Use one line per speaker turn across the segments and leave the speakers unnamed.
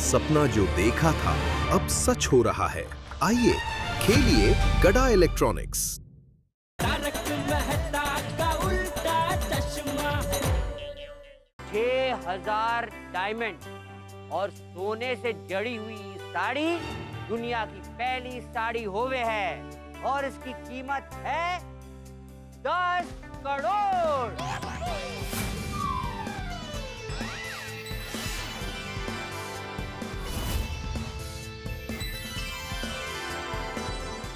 सपना जो देखा था अब सच हो रहा है। आइए खेलिए गड़ा इलेक्ट्रॉनिक्स।
तारक मेहता का उल्टा चश्मा।
6000 डायमंड और सोने से जड़ी हुई साड़ी दुनिया की पहली साड़ी होवे है और इसकी कीमत है 10 करोड़।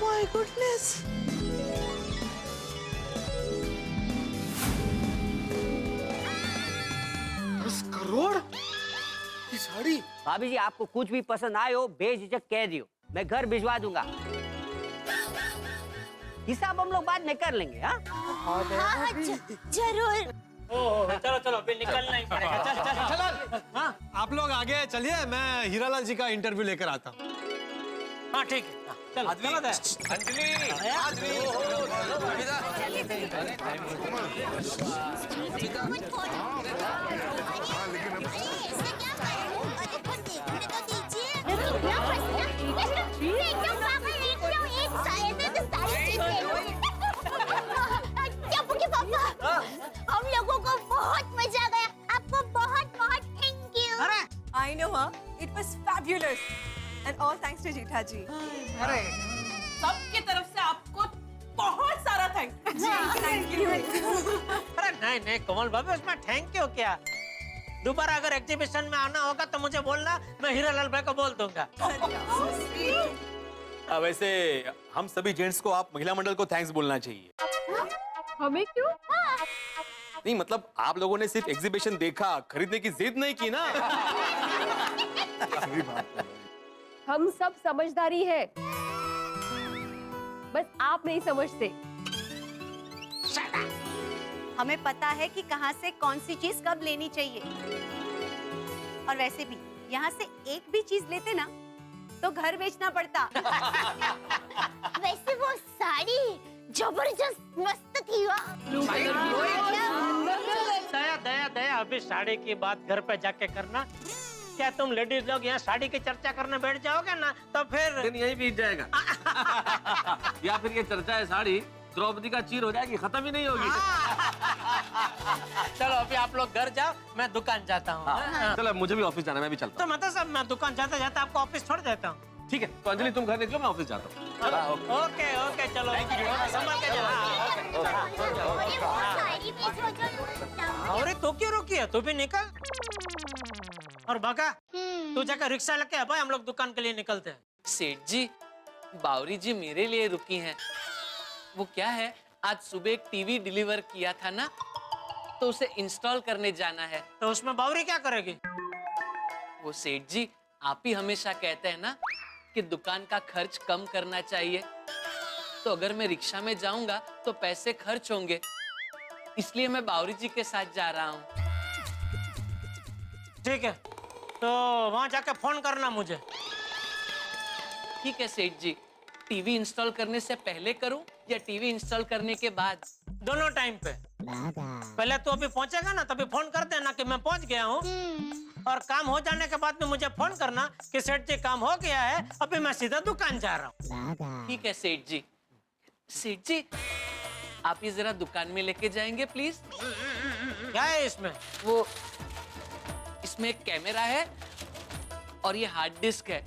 My goodness!
करोड़ की साड़ी।
भाभी जी आपको कुछ भी पसंद आए हो बेझिझक कह दियो, मैं घर भिजवा दूंगा। हिसाब हम लोग बाद में कर लेंगे। हाँ
जरूर।
चलो चलो फिर निकलना ही पड़ेगा। चल चल चल।
हाँ, आप लोग आगे चलिए, मैं हीरालाल जी का इंटरव्यू लेकर आता हूँ।
हाँ ठीक है, चलो चलो दे।
हम लोगों को बहुत मजा आया, आपको बहुत बहुत thank you.
I know her. It was fabulous, and all thanks to जीठा जी.
अरे
सबकी तरफ से आपको बहुत सारा थैंक यू.
अरे नहीं नहीं कमल भाभी, उसमें थैंक यू क्या। दोबारा अगर एग्जीबिशन में आना होगा तो मुझे बोलना, मैं हीरालाल भाई को बोल दूंगा।
वैसे हम सभी जेंट्स को आप महिला मंडल को थैंक्स बोलना चाहिए।
हमें क्यों?
नहीं मतलब आप लोगों ने सिर्फ एग्जीबिशन देखा, खरीदने की जिद नहीं की ना।
हम सब समझदारी है, बस आप नहीं समझते।
हमें पता है कि कहाँ से कौन सी चीज कब लेनी चाहिए। और वैसे भी यहाँ से एक भी चीज लेते ना तो घर बेचना पड़ता।
वैसे वो साड़ी जबरदस्त मस्त थी।
दया दया दया, अभी साड़ी की बात घर पे जाके करना। क्या तुम लेडीज लोग यहाँ साड़ी की चर्चा करने बैठ जाओगे ना तो फिर
दिन यही बीत जाएगा। या फिर ये चर्चा है साड़ी द्रौपदी का चीर हो जाएगी, खत्म ही नहीं होगी।
चलो अभी आप लोग घर जाओ, मैं दुकान जाता हूँ। हाँ।
चलो मुझे भी ऑफिस जाना है, मैं भी चलता
तो मतलब सब मैं दुकान जाते जाते आपको ऑफिस छोड़ देता हूँ।
हूँ। ठीक है, तो अंजलि तुम घर निकलो, मैं ऑफिस जाता हूँ।
ओके ओके चलो, संभल के जाओ। अरे तो क्यों रुकी है, तू भी निकल। और भगा तू जाकर रिक्शा लेके आ भाई, हम लोग दुकान के लिए निकलते हैं।
सेठ जी, बावरी जी मेरे लिए रुकी हैं। वो क्या है, आज सुबह एक टीवी डिलीवर किया था ना, तो उसे इंस्टॉल करने जाना है।
तो उसमें बावरी क्या करेगी?
वो सेठ जी, आप ही हमेशा कहते हैं ना कि दुकान का खर्च कम करना चाहिए, तो अगर मैं रिक्शा में जाऊंगा तो पैसे खर्च होंगे, इसलिए मैं बावरी जी के साथ जा रहा हूँ।
ठीक है, तो वहां जाके फोन करना मुझे।
ठीक है सेठ जी, टीवी इंस्टॉल करने से पहले करूं या टीवी इंस्टॉल करने के बाद?
दोनों टाइम पे। पहले तो अभी पहुंचेगा ना तभी फोन कर देना कि मैं पहुंच गया हूँ, और काम हो जाने के बाद में मुझे फोन करना कि सेठ जी काम हो गया है, अभी मैं सीधा दुकान जा रहा हूँ।
ठीक है सेठ जी। सेठ जी, आप ये जरा दुकान में लेके जाएंगे प्लीज।
क्या है इसमें?
वो इसमें एक कैमरा है और ये हार्ड डिस्क है।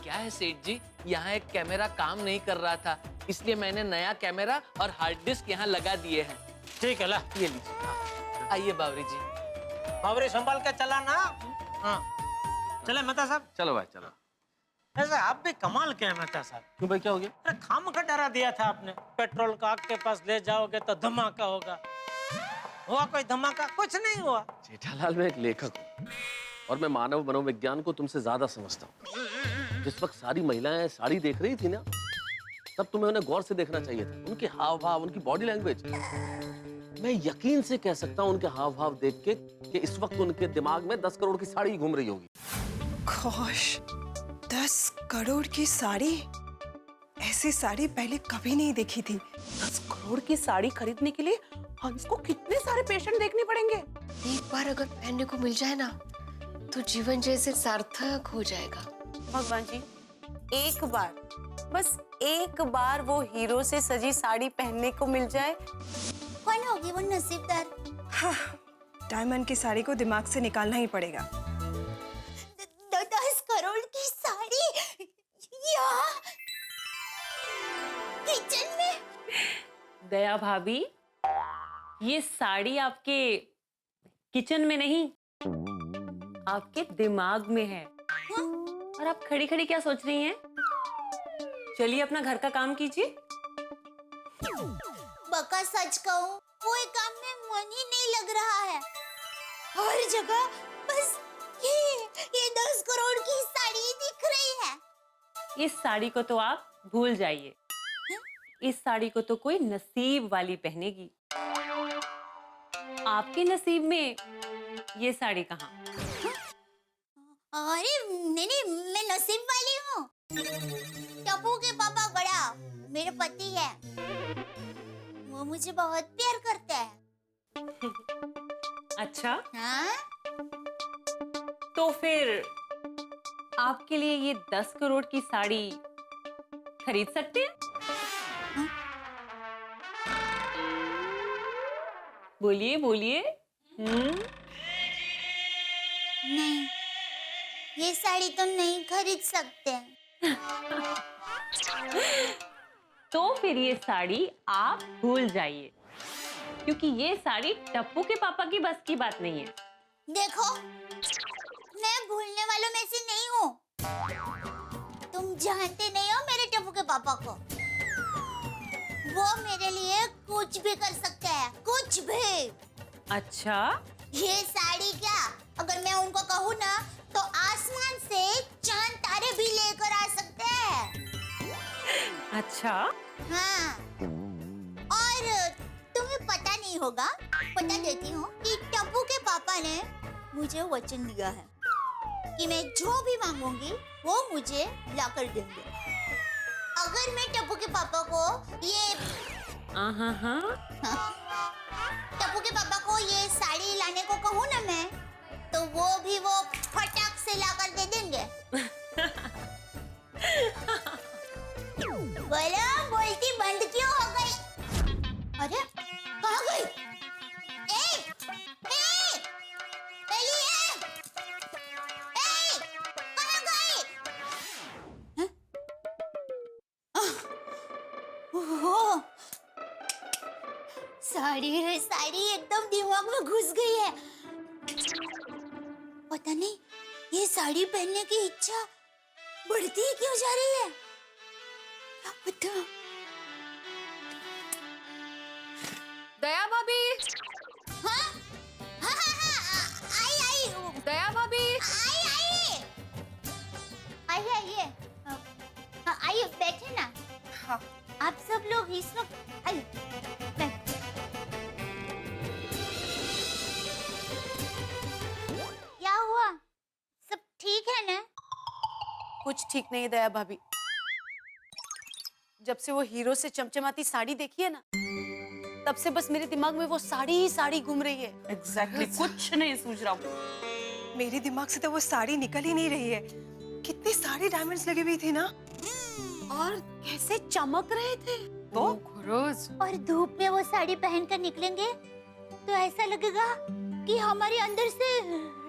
क्या है सेठ जी, यहाँ एक कैमरा काम नहीं कर रहा था, इसलिए मैंने नया कैमरा और हार्ड डिस्क यहाँ लगा दिए हैं।
ठीक है, ला
ये लीजिए। आइए बावरी जी।
बावरी संभाल के चला ना। हाँ चले मेहता साहब।
चलो भाई चलो।
ऐसे आप भी कमाल के हैं मेहता साहब।
क्यों भाई, क्या हो गया?
अरे खामखा डरा दिया था आपने, पेट्रोल का आग के पास ले जाओगे तो धमाका होगा। हुआ कोई धमाका? कुछ नहीं हुआ।
जेठालाल, मैं एक लेखक हूँ और मैं मानव मनोविज्ञान को तुमसे ज्यादा समझता हूँ। जिस वक्त सारी महिलाएं साड़ी देख रही थी ना, तब तुम्हें उन्हें गौर से देखना चाहिए था, उनके हाव भाव, उनकी बॉडी लैंग्वेज। मैं यकीन से कह सकता हूँ उनके हाव भाव देख के कि इस वक्त उनके दिमाग में 10 करोड़ की साड़ी घूम रही होगी।
गोश, 10 करोड़ की साड़ी? ऐसी साड़ी पहले कभी नहीं देखी थी। 10 करोड़ की साड़ी खरीदने के लिए हंस को कितने सारे पेशेंट देखने पड़ेंगे।
एक बार अगर पहनने को मिल जाए ना तो जीवन जैसे सार्थक हो जाएगा।
भगवान जी, एक बार, बस एक बार वो हीरो से सजी साड़ी पहनने को मिल जाए।
कौन होगी वो नसीबदार?
हाँ, डायमंड की साड़ी को दिमाग से निकालना ही पड़ेगा।
10 करोड़ की साड़ी यहाँ किचन में।
दया भाभी, ये साड़ी आपके किचन में नहीं, आपके दिमाग में है। और आप खड़ी खड़ी क्या सोच रही हैं? चलिए अपना घर का काम कीजिए।
बका सच कहूँ, कोई काम में मन ही नहीं लग रहा है। हर जगह बस ये 10 करोड़ की साड़ी दिख रही है।
इस साड़ी को तो आप भूल जाइए। इस साड़ी को तो कोई नसीब वाली पहनेगी। आपके नसीब में ये साड़ी कहाँ?
अरे नहीं, मैं नसीब वाली हूँ। टप्पू के पापा बड़ा मेरे पति है। वो मुझे बहुत प्यार करते हैं।
अच्छा,
हाँ?
तो फिर आपके लिए ये 10 करोड़ की साड़ी खरीद सकते हैं? बोलिए बोलिए।
नहीं, ये साड़ी तो नहीं खरीद सकते।
तो फिर ये साड़ी आप भूल जाइए, क्योंकि ये साड़ी टप्पू के पापा की बस की बात नहीं है।
देखो, मैं भूलने वालों में से नहीं हूँ। तुम जानते नहीं हो मेरे टप्पू के पापा को। वो मेरे लिए कुछ भी कर सकते हैं, कुछ भी।
अच्छा,
ये साड़ी क्या, अगर मैं उनको कहूँ ना तो आसमान से चांद तारे भी लेकर आ सकते हैं।
अच्छा।
हाँ, और तुम्हें पता नहीं होगा, बता देती हूँ कि टप्पू के पापा ने मुझे वचन दिया है कि मैं जो भी मांगूंगी वो मुझे लाकर देंगे। अगर मैं टप्पू के पापा को ये टप्पू के पापा को ये साड़ी लाने को कहूँ ना मैं, तो वो भी वो फटाक से लाकर दे देंगे। बोलो, बोलती बंद क्यों हो गई? अरे कहाँ गई? कहाँ गई? हैं? ओह, साड़ी एकदम दिमाग में घुस गई है। पता नहीं ये साड़ी पहनने की इच्छा बढ़ती ही क्यों जा रही है? क्या पता।
दया भाभी।
हाँ? आई।
दया भाभी।
आइए। हाँ, आइए बैठे ना।
हाँ।
आप सब लोग इस वक्त आइए। क्या हुआ? सब ठीक है ना?
कुछ ठीक नहीं दया भाभी। जब से वो हीरो से चमचमाती साड़ी देखी है ना, तब से बस मेरे दिमाग में वो साड़ी ही साड़ी घूम रही है।
एग्जैक्टली, कुछ नहीं सूझ रहा हूँ। मेरे दिमाग से तो वो साड़ी निकल ही नहीं रही है। कितने सारे डायमंड्स लगे हुए थे ना,
और कैसे चमक रहे थे।
तो
रोज
और धूप में वो साड़ी पहनकर निकलेंगे तो ऐसा लगेगा कि हमारे अंदर से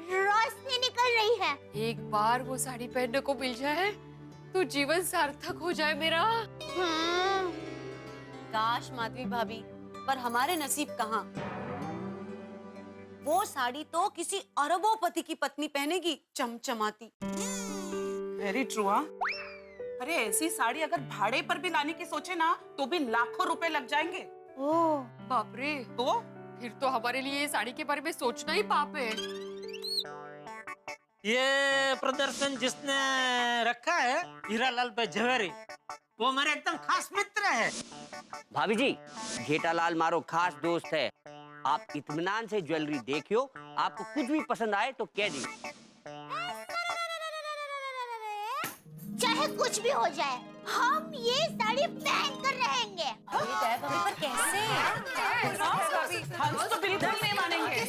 रोशनी निकल रही है।
एक बार वो साड़ी पहनने को मिल जाए तो जीवन सार्थक हो जाए मेरा।
हाँ।
काश माधवी भाभी, पर हमारे नसीब कहाँ। वो साड़ी तो किसी अरबोपति की पत्नी पहनेगी, चमचमाती।
Very true. हाँ, अरे ऐसी साड़ी अगर भाड़े पर भी लाने की सोचे ना तो भी लाखों रुपए लग जाएंगे।
ओह,
बाप रे,
तो
फिर तो हमारे लिए ये साड़ी के बारे में सोचना ही पाप है।
ये प्रदर्शन जिसने रखा है हीरालाल पे जवेरी, वो मेरे एकदम खास मित्र है।
भाभी जी, जेठालाल मारो खास दोस्त है। आप इत्मीनान से ज्वेलरी देखियो, आपको कुछ भी पसंद आए तो कह दी।
चाहे कुछ भी हो जाए, हम ये साड़ी पहन कर रहेंगे।
दया भाभी, पर कैसे?
हम तो बिल्कुल नहीं मानेंगे।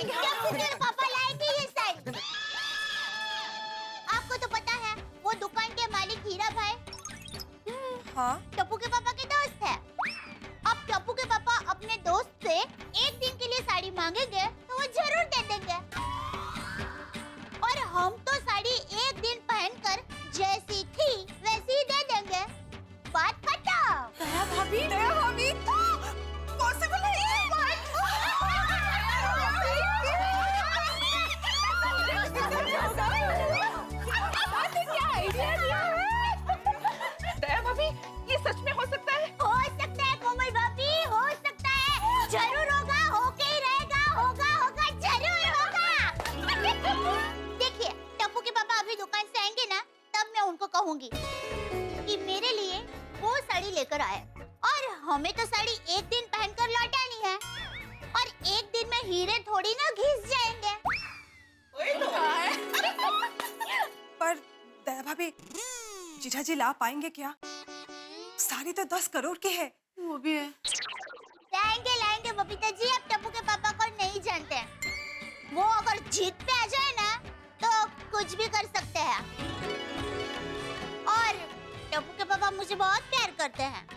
क्या पापा लाएंगे ये
हाँ?
टप्पू के पापा के दोस्त है। अब टप्पू के पापा अपने दोस्त से एक दिन के लिए साड़ी मांगेंगे तो वो जरूर दे देंगे। और हम तो साड़ी एक दिन पहनकर जैसी थी वैसी ही दे देंगे। बात खत्म।
दया भाभी पॉसिबल नहीं है। दया भाभी, ये सच में हो सकता है?
हो सकता है कोमल भाभी, हो सकता है। जरूर होगा, होके ही रहेगा, होगा जरूर होगा। देखिए, टप्पू के पापा अभी दुकान से आएंगे ना, तब मैं उनको कहूंगी कि मेरे लिए वो साड़ी लेकर आए। और हमें तो साड़ी एक दिन पहनकर लौटानी है, और एक दिन में हीरे थोड़ी ना घिस जाएंगे।
पर दया भाभी, जीजा जी ला पाएंगे क्या? साड़ी तो 10 करोड़ की है।
वो भी है।
लाएंगे बबीता जी, आप टप्पू के पापा को नहीं जानते हैं। वो अगर जीत पे आ जाए ना तो कुछ भी कर सकते हैं। और टप्पू के पापा मुझे बहुत प्यार करते हैं।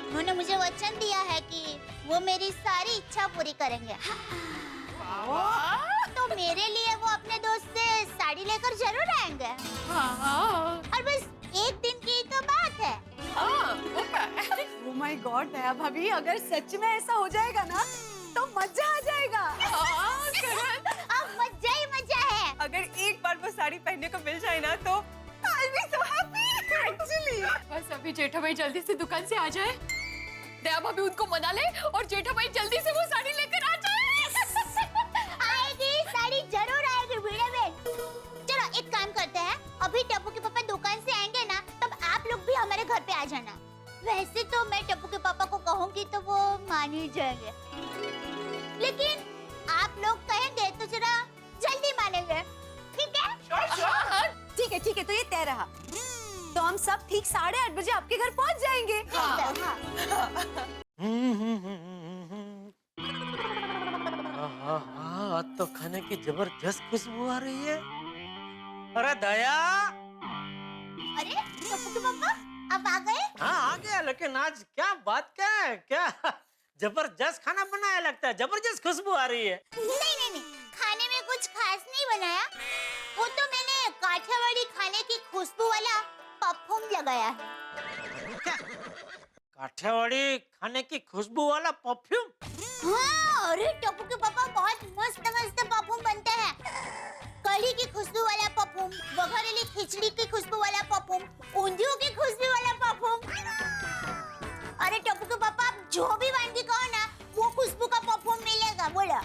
उन्होंने मुझे वचन दिया है कि वो मेरी सारी इच्छा पूरी करेंगे। तो मेरे लिए वो अपने दोस्त से साड़ी लेकर जरूर आएंगे। और बस एक दिन की तो बात है।
Oh my God, दया भाभी, अगर सच में ऐसा हो जाएगा ना तो मजा आ जाएगा।
अब मजा ही मजा है।
अगर एक बार वो साड़ी पहनने को मिल जाए ना तो I'll be so happy, actually.
बस अभी जेठा भाई जल्दी से दुकान से आ जाए, दया भाभी उनको मना ले और जेठा भाई जल्दी से वो साड़ी लेकर आ जाए।
आएगी साड़ी, जरूर आएगी वीडियो में। चलो एक काम करते हैं, अभी टप्पू के पापा दुकान से आएंगे ना, तब आप लोग भी हमारे घर पे आ जाना। वैसे तो मैं टप्पू के पापा को कहूंगी तो वो मान ही जाएंगे, लेकिन आप लोग कहेंगे तो जरा जल्दी मानेंगे, ठीक है?
ठीक है, तो ये तय रहा। तो हम सब ठीक 8:30 बजे आपके घर पहुंच जाएंगे।
आज तो खाने की जबरदस्त खुशबू आ रही है। अरे दया,
अरे टप्पू के पापा आप आ गए?
हाँ आ गया, लेकिन आज क्या बात क्या है? क्या जबरदस्त खाना बनाया लगता है, जबरदस्त खुशबू आ रही है।
नहीं, खाने में कुछ खास नहीं बनाया। वो तो मैंने काठियावाड़ी खाने की खुशबू वाला परफ्यूम लगाया है।
क्या? काठियावाड़ी खाने की खुशबू वाला परफ्यूम?
हाँ, अरे टप्पू के पापा बहुत मस्त परफ्यूम बनता है। कढ़ी की खुशबू वाला परफ्यूम, बघरेली खिचड़ी की खुशबू वाला परफ्यूम, ऊंधियों की खुशबू वाला परफ्यूम। अरे टप्पू के पापा आप जो भी वानगी कहो ना, वो खुशबू का परफ्यूम मिलेगा। बोलो।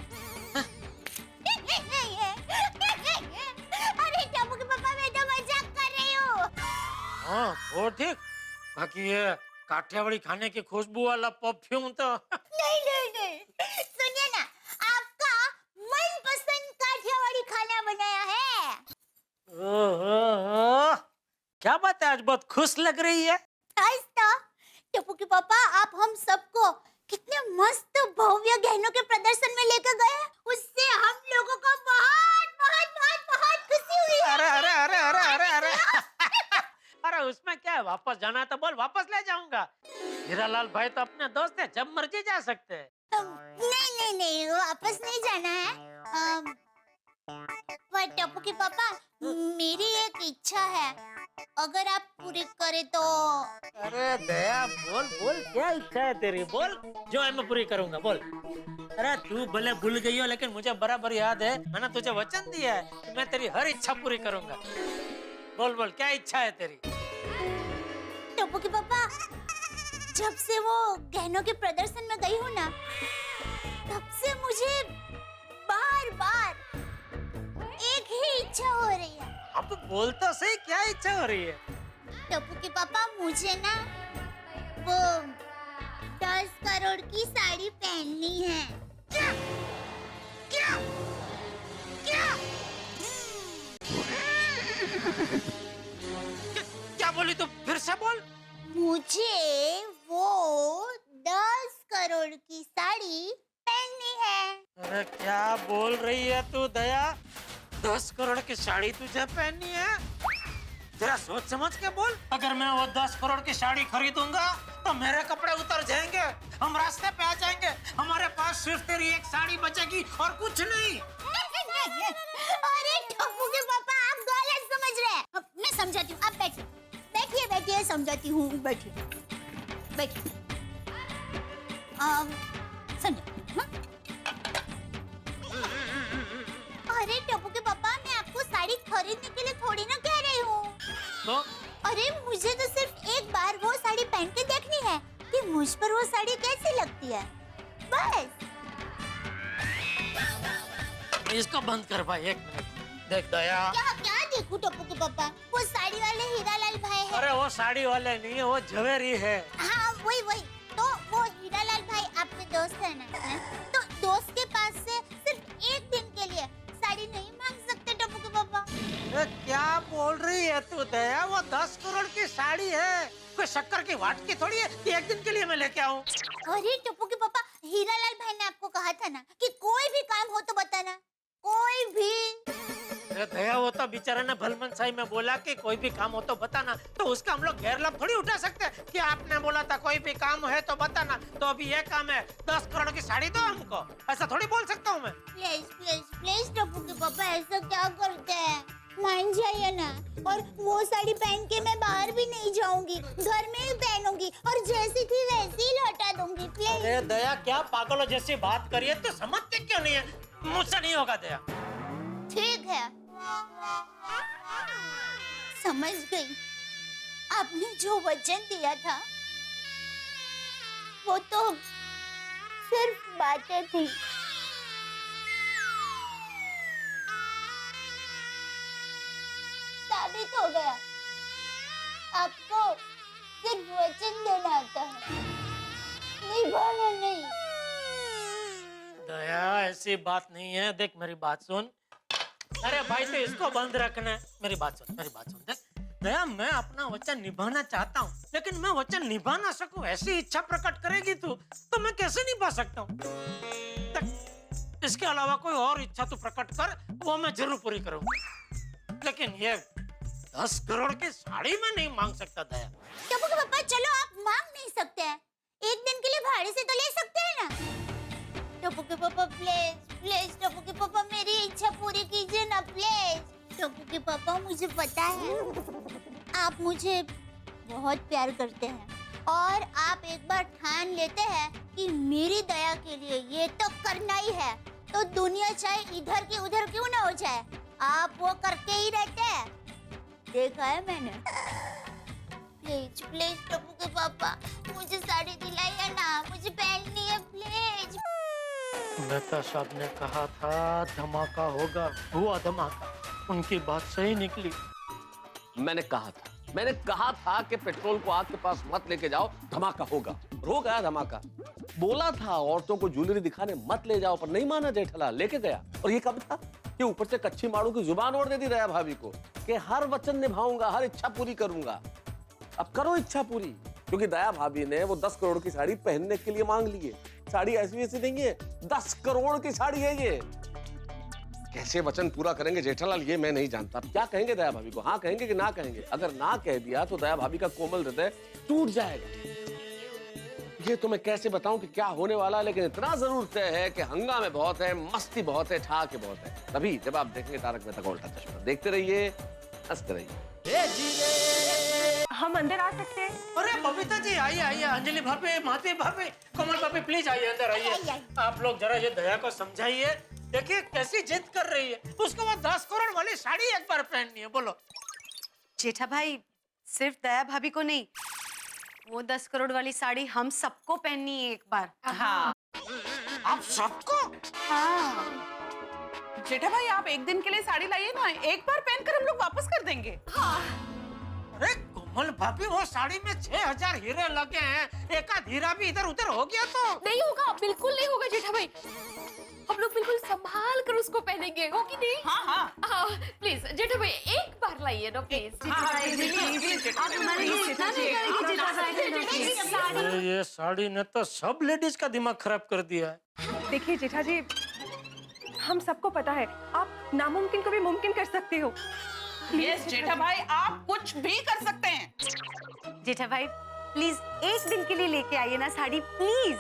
अरे टप्पू के पापा मैं तो मजाक कर रही हूँ।
हाँ वो ठीक, बाकी ये काठियावाड़ी खाने की खुशबू वाला परफ्यूम तो
नहीं, सुनिए ना, आपका मनपसंद काठियावाड़ी खाना बनाया है।
ओहो, क्या बात है, आज बहुत खुश लग रही है।
आज तो टप्पू के पापा आप हम सबको कितने मस्त भव्य गहनों के प्रदर्शन में लेकर गए, उससे हम लोगों को बहुत खुशी हुई है।
अरे अरे उसमें क्या है, वापस जाना है तो बोल, वापस ले जाऊंगा। हीरालाल भाई तो अपने दोस्त है, जब मर्जी जा सकते हैं।
नहीं, वापस नहीं जाना है। पर टप्पू के पापा, मेरी एक इच्छा है, अगर आप पूरी करे तो।
अरे दया बोल क्या इच्छा है तेरी, बोल जो है मैं पूरी करूंगा, बोल। अरे तू भले भूल गई हो, लेकिन मुझे बराबर याद है, मैंने तुझे वचन दिया है कि मैं तेरी हर इच्छा पूरी करूंगा। बोल क्या इच्छा है तेरी?
टप्पू के पापा, जब से वो गहनों के प्रदर्शन में गई हूँ ना, तब से मुझे बार एक ही इच्छा हो रही है।
अब बोल तो सही, क्या इच्छा हो रही है?
टप्पू के पापा, मुझे ना वो 10 करोड़ की साड़ी पहननी है। क्या?
क्या बोली तू, फिर से बोल।
मुझे वो 10 करोड़ की साड़ी पहननी है।
अरे क्या बोल रही है तू दया, 10 करोड़ की साड़ी तुझे पहननी है? जरा सोच समझ के बोल। अगर मैं वो 10 करोड़ की साड़ी खरीदूंगा तो मेरे कपड़े उतर जाएंगे, हम रास्ते पे आ जाएंगे, हमारे पास सिर्फ तेरी एक साड़ी बचेगी और कुछ नहीं।
अरे टप्पू के पापा, आप गलत समझ रहे हैं। मैं समझाती हूँ, आप बैठिए बैठिए बैठिए, समझाती हूँ, बैठिए बैठिए। समझो। अरे टप्पू के पापा, मैं आपको साड़ी खरीदने के लिए थोड़ी ना कह रही हूँ।
तो
अरे मुझे तो सिर्फ एक बार वो साड़ी पहन के देखनी है कि मुझ पर वो साड़ी कैसी लगती है, बस।
इसको बंद कर भाई, एक मिनट। देख दया,
क्या क्या देखूं टप्पू के पापा, वो साड़ी वाले हीरालाल भाई है।
अरे वो साड़ी वाले नहीं है, वो झवेरी है।
हाँ वही। तो वो हीरालाल भाई आपके दोस्त है ना, तो दोस्त के पास से सिर्फ एक दिन के लिए साड़ी नहीं मांग सकते टप्पू के पापा?
क्या बोल रही है तू दया? वो 10 करोड़ की साड़ी है, कोई शक्कर की वाटकी थोड़ी है कि एक दिन के लिए मैं लेके आऊं।
अरे टप्पू के पापा, हीरालाल भाई ने आपको कहा था ना कि कोई भी काम हो तो बताना, कोई भी।
दया, वो तो बेचारे ने भलमनसाई में बोला कि कोई भी काम हो तो बताना, तो उसका हम लोग गैर लाभ थोड़ी उठा सकते हैं कि आपने बोला था कोई भी काम है तो बताना, तो अभी ये काम है 10 करोड़ की साड़ी दो हमको, ऐसा थोड़ी बोल सकता हूँ मैं।
प्लीज प्लीज प्लीज टप्पू के पापा, ऐसा क्या करते हैं, मान जाइए ना। और वो साड़ी पहन के मैं बाहर भी नहीं जाऊंगी, घर में ही पहनूंगी और जैसी थी वैसी ही लौटा दूंगी, प्लीज।
अरे दया, क्या पागलों जैसी बात करिए, तो समझते क्यों नहीं है? मुझसे नहीं होगा दया।
ठीक है, समझ गई। आपने जो वचन दिया था वो तो सिर्फ बातें थी। साबित हो गया, आपको सिर्फ वचन देना आता है, निभाना नहीं।
दया, ऐसी बात नहीं है। देख मेरी बात सुन। अरे भाई, तो इसको बंद रखना है। मेरी बात सुन देख दया, मैं अपना वचन निभाना चाहता हूँ, लेकिन मैं वचन निभा ना सकूं, ऐसी इच्छा प्रकट करेगी तू तो मैं कैसे निभा सकता हूँ? इसके अलावा कोई और इच्छा तू प्रकट कर, वो मैं जरूर पूरी करूंगा, लेकिन ये 10 करोड़ की साड़ी में नहीं मांग सकता दया।
टप्पू के पापा, चलो आप मांग नहीं सकते हैं, एक दिन के लिए भाड़े से तो ले सकते हैं ना। टप्पू के पापा प्लीज प्लीज, टप्पू के पापा मेरी इच्छा पूरी कीजिए ना प्लीज। टप्पू के पापा, मुझे पता है आप मुझे बहुत प्यार करते हैं और आप एक बार ठान लेते हैं कि मेरी दया के लिए ये तो करना ही है, तो दुनिया चाहे इधर की उधर क्यों ना हो जाए, आप वो करके ही रहते हैं, देखा है मैंने। प्लीज प्लीज टप्पू के पापा, मुझे साड़ी दिलाइए ना, मुझे पहननी है प्लीज।
मेहता साहब ने कहा था धमाका होगा, हुआ धमाका। उनकी बात सही निकली।
मैंने कहा था कि पेट्रोल को आग के पास मत लेके जाओ, धमाका होगा, हो गया धमाका। बोला था औरतों को ज्वेलरी दिखाने मत ले जाओ, पर नहीं माना जेठालाल, लेके गया। और ये कब था कि ऊपर से कच्ची मारू की जुबान और दे दी दया भाभी को कि हर वचन निभाऊंगा, हर इच्छा पूरी करूंगा। अब करो इच्छा पूरी, क्योंकि दया भाभी ने वो 10 करोड़ की साड़ी पहनने के लिए मांग ली है। साड़ी ऐसी वैसी नहीं है, 10 करोड़ की साड़ी है ये। कैसे वचन पूरा करेंगे जेठालाल, ये मैं नहीं जानता। क्या कहेंगे दया भाभी को, हाँ कहेंगे कि ना कहेंगे? अगर ना कह दिया तो दया भाभी का कोमल हृदय टूट जाएगा। ये तो मैं कैसे बताऊं कि क्या होने वाला है, लेकिन इतना जरूर तय है कि हंगामे बहुत है, मस्ती बहुत है, ठाके बहुत है। तभी जब आप देखेंगे तारक मेहता का उल्टा चश्मा, देखते रहिए, हंसते रहिए।
हम अंदर आ सकते हैं?
अरे बबीता जी, आइए आइए, अंजलि भाभी, माती भाभी, कोमल भाभी, प्लीज आइए, अंदर आइए। आप लोग जरा ये दया को समझाइए, देखिए कैसी जिद कर रही है, उसको वो 10 करोड़ वाली साड़ी एक बार पहननी है। बोलो
जेठा भाई, सिर्फ दया भाभी को नहीं, वो 10 करोड़ वाली साड़ी हम सबको पहननी है एक बार।
हाँ,
आप सबको?
हाँ जेठा भाई, आप एक दिन के लिए साड़ी लाइए ना, एक बार पहनकर हम लोग वापस कर देंगे।
हाँ। अरे कोमल भाभी, वो साड़ी में 6000 हीरे लगे हैं, एक आध हीरा भी इधर उधर हो गया तो
नहीं होगा, बिल्कुल नहीं होगा जेठा भाई, हम लोग बिल्कुल संभाल कर उसको पहनेंगे, हो कि नहीं?
हाँ हाँ
प्लीज जेठा भाई, एक बार लाइए ना प्लीज।
ये साड़ी ने तो सब लेडीज का दिमाग खराब कर दिया है।
देखिए जेठा जी, हम सबको पता है आप नामुमकिन को भी मुमकिन कर सकते हो,
यस जेठा भाई, आप कुछ भी कर सकते हैं।
जेठा भाई प्लीज एक दिन के लिए लेके आइए ना साड़ी प्लीज।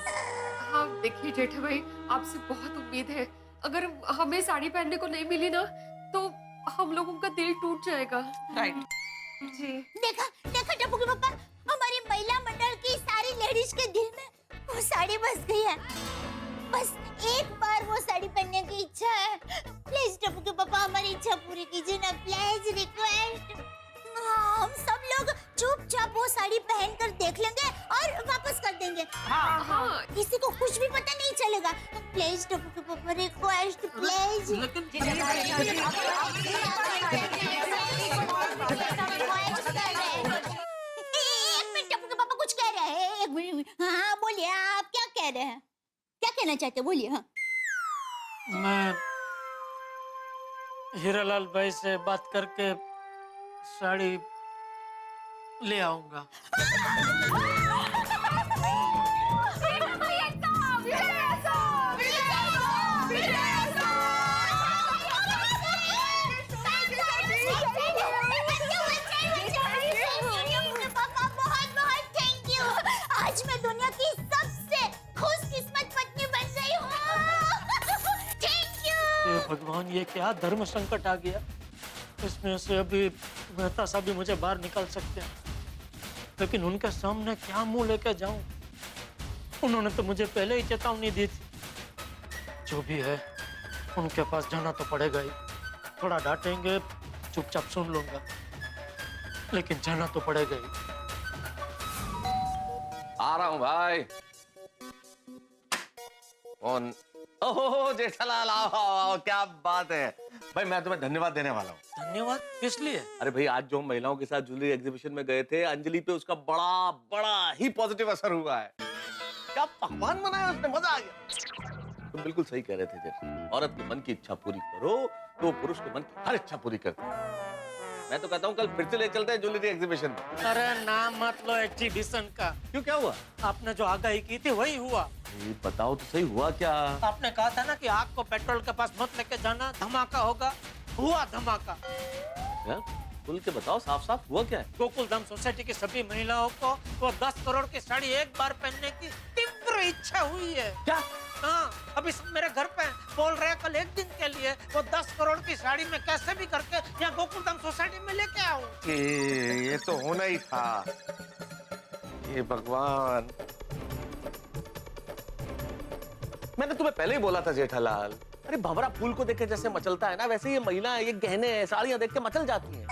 हाँ देखिए जेठा भाई, आपसे बहुत उम्मीद है। अगर हमें साड़ी पहनने को नहीं मिली ना तो हम लोगों का दिल टूट जाएगा।
राइट
जी।
देखा देखा टप्पू के पापा, हमारी महिला मंडल की सारी लेडीज के दिल में वो साड़ी बस गई है। बस एक बार वो साड़ी पहनने की इच्छा है। प्लीज टप्पू के पापा हमारी इच्छा पूरी कीजिए ना, प्लीज रिक्वेस्ट। हम सब लोग चुपचाप वो साड़ी पहनकर देख लेंगे और वापस कर देंगे।
हाँ।
किसी को कुछ भी पता नहीं चलेगा। प्लीज टप्पू के पापा रिक्वेस्ट प्लीज। एक मिनट टप्पू के पापा कुछ कह रहे हैं। एक मिनट, हाँ बोलिए, आप क्या कह रहे हैं? क्या कहना चाहते हैं? बोलिए। हाँ
मैं हीरालाल भाई से बात करके साड़ी ले आऊंगा।
आज मैं दुनिया की सबसे खुशकिस्मत पत्नी बन गई हूँ। Thank you.
भगवान, ये क्या धर्म संकट आ गया। इसमें से अभी मेहता साहब भी मुझे बाहर निकाल सकते हैं, लेकिन उनके सामने क्या मुंह लेकर जाऊं? उन्होंने तो मुझे पहले ही चेतावनी दी थी। जो भी है उनके पास जाना तो पड़ेगा ही। थोड़ा डांटेंगे, चुपचाप सुन लूंगा, लेकिन जाना तो पड़ेगा ही।
आ रहा हूँ भाई। कौन? ओहो जेठालाल, आओ आओ आओ, क्या बात है भाई। मैं तुम्हें धन्यवाद देने वाला हूँ।
धन्यवाद? किस लिए?
अरे भाई, आज जो हम महिलाओं के साथ ज्वेलरी एग्जीबिशन में गए थे, अंजलि पे उसका बड़ा बड़ा ही पॉजिटिव असर हुआ है। क्या पकवान बनाया उसने, मजा आ गया। तुम बिल्कुल सही कह रहे थे जेठ। औरत के मन की इच्छा पूरी करो तो पुरुष के मन की हर इच्छा पूरी करते हैं। मैं तो कहता हूँ कल फिर से ले चलते हैं ज्वेलरी एग्जीबिशन में।
अरे नाम मत लो एग्जीबिशन का।
क्यों, क्या हुआ?
आपने जो आगाही की थी वही हुआ।
ये बताओ तो सही, हुआ क्या?
आपने कहा था ना कि आग को पेट्रोल के पास मत लेके जाना, धमाका होगा। हुआ धमाका।
क्या? खुल के बताओ, साफ साफ हुआ क्या है?
गोकुलधाम सोसाइटी की सभी महिलाओं को वो 10 करोड़ की साड़ी एक बार पहनने की तीव्र इच्छा हुई है।
क्या?
हाँ, अभी सब मेरे घर पे बोल रहे हैं कल एक दिन के लिए वो 10 करोड़ की साड़ी में कैसे भी करके यहाँ गोकुलधाम सोसाइटी में लेके आऊं।
ये तो होना ही था। ये भगवान, मैंने तुम्हें पहले ही बोला था जेठालाल। अरे भंवरा फूल को देख के जैसे मचलता है ना, वैसे ये महिलाएं, ये गहने साड़ियां देख के मचल जाती हैं।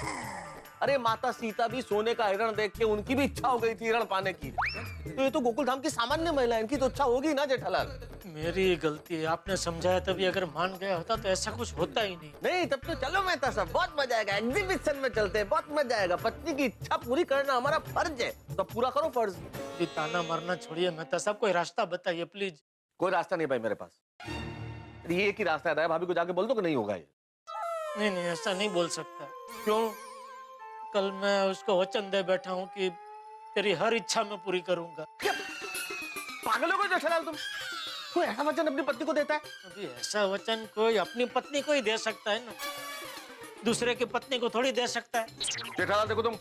अरे माता सीता भी सोने का हिरण देख के उनकी भी इच्छा हो गई थी हिरण पाने की। तो ये तो गोकुलधाम की सामान्य महिला, इनकी तो इच्छा होगी ना जेठालाल।
मेरी गलती है, आपने समझाया तभी। अगर मान गया होता तो ऐसा कुछ होता ही नहीं।
नहीं, तब तो चलो मेहता साहब, बहुत मजा आएगा। एग्जीबिशन में चलते हैं, बहुत मजा आएगा। पत्नी की इच्छा पूरी करना हमारा फर्ज है, तो पूरा करो फर्ज।
ये ताना मारना छोड़िए मेहता साहब, कोई रास्ता बताइए प्लीज।
कोई रास्ता नहीं भाई मेरे पास। ये एक ही रास्ता है, दया भाभी को जाके बोल दो कि नहीं होगा ये।
नहीं नहीं, ऐसा नहीं बोल सकता।
क्यों?
कल मैं उसको वचन दे बैठा हूँ कि तेरी हर इच्छा मैं पूरी करूंगा।
पागल हो गए जेठालाल तुम? कोई ऐसा वचन अपनी पत्नी को देता है?
अभी ऐसा वचन कोई अपनी पत्नी को ही दे सकता है ना, दूसरे की पत्नी को थोड़ी दे सकता है।
जेठालाल देखो, तुम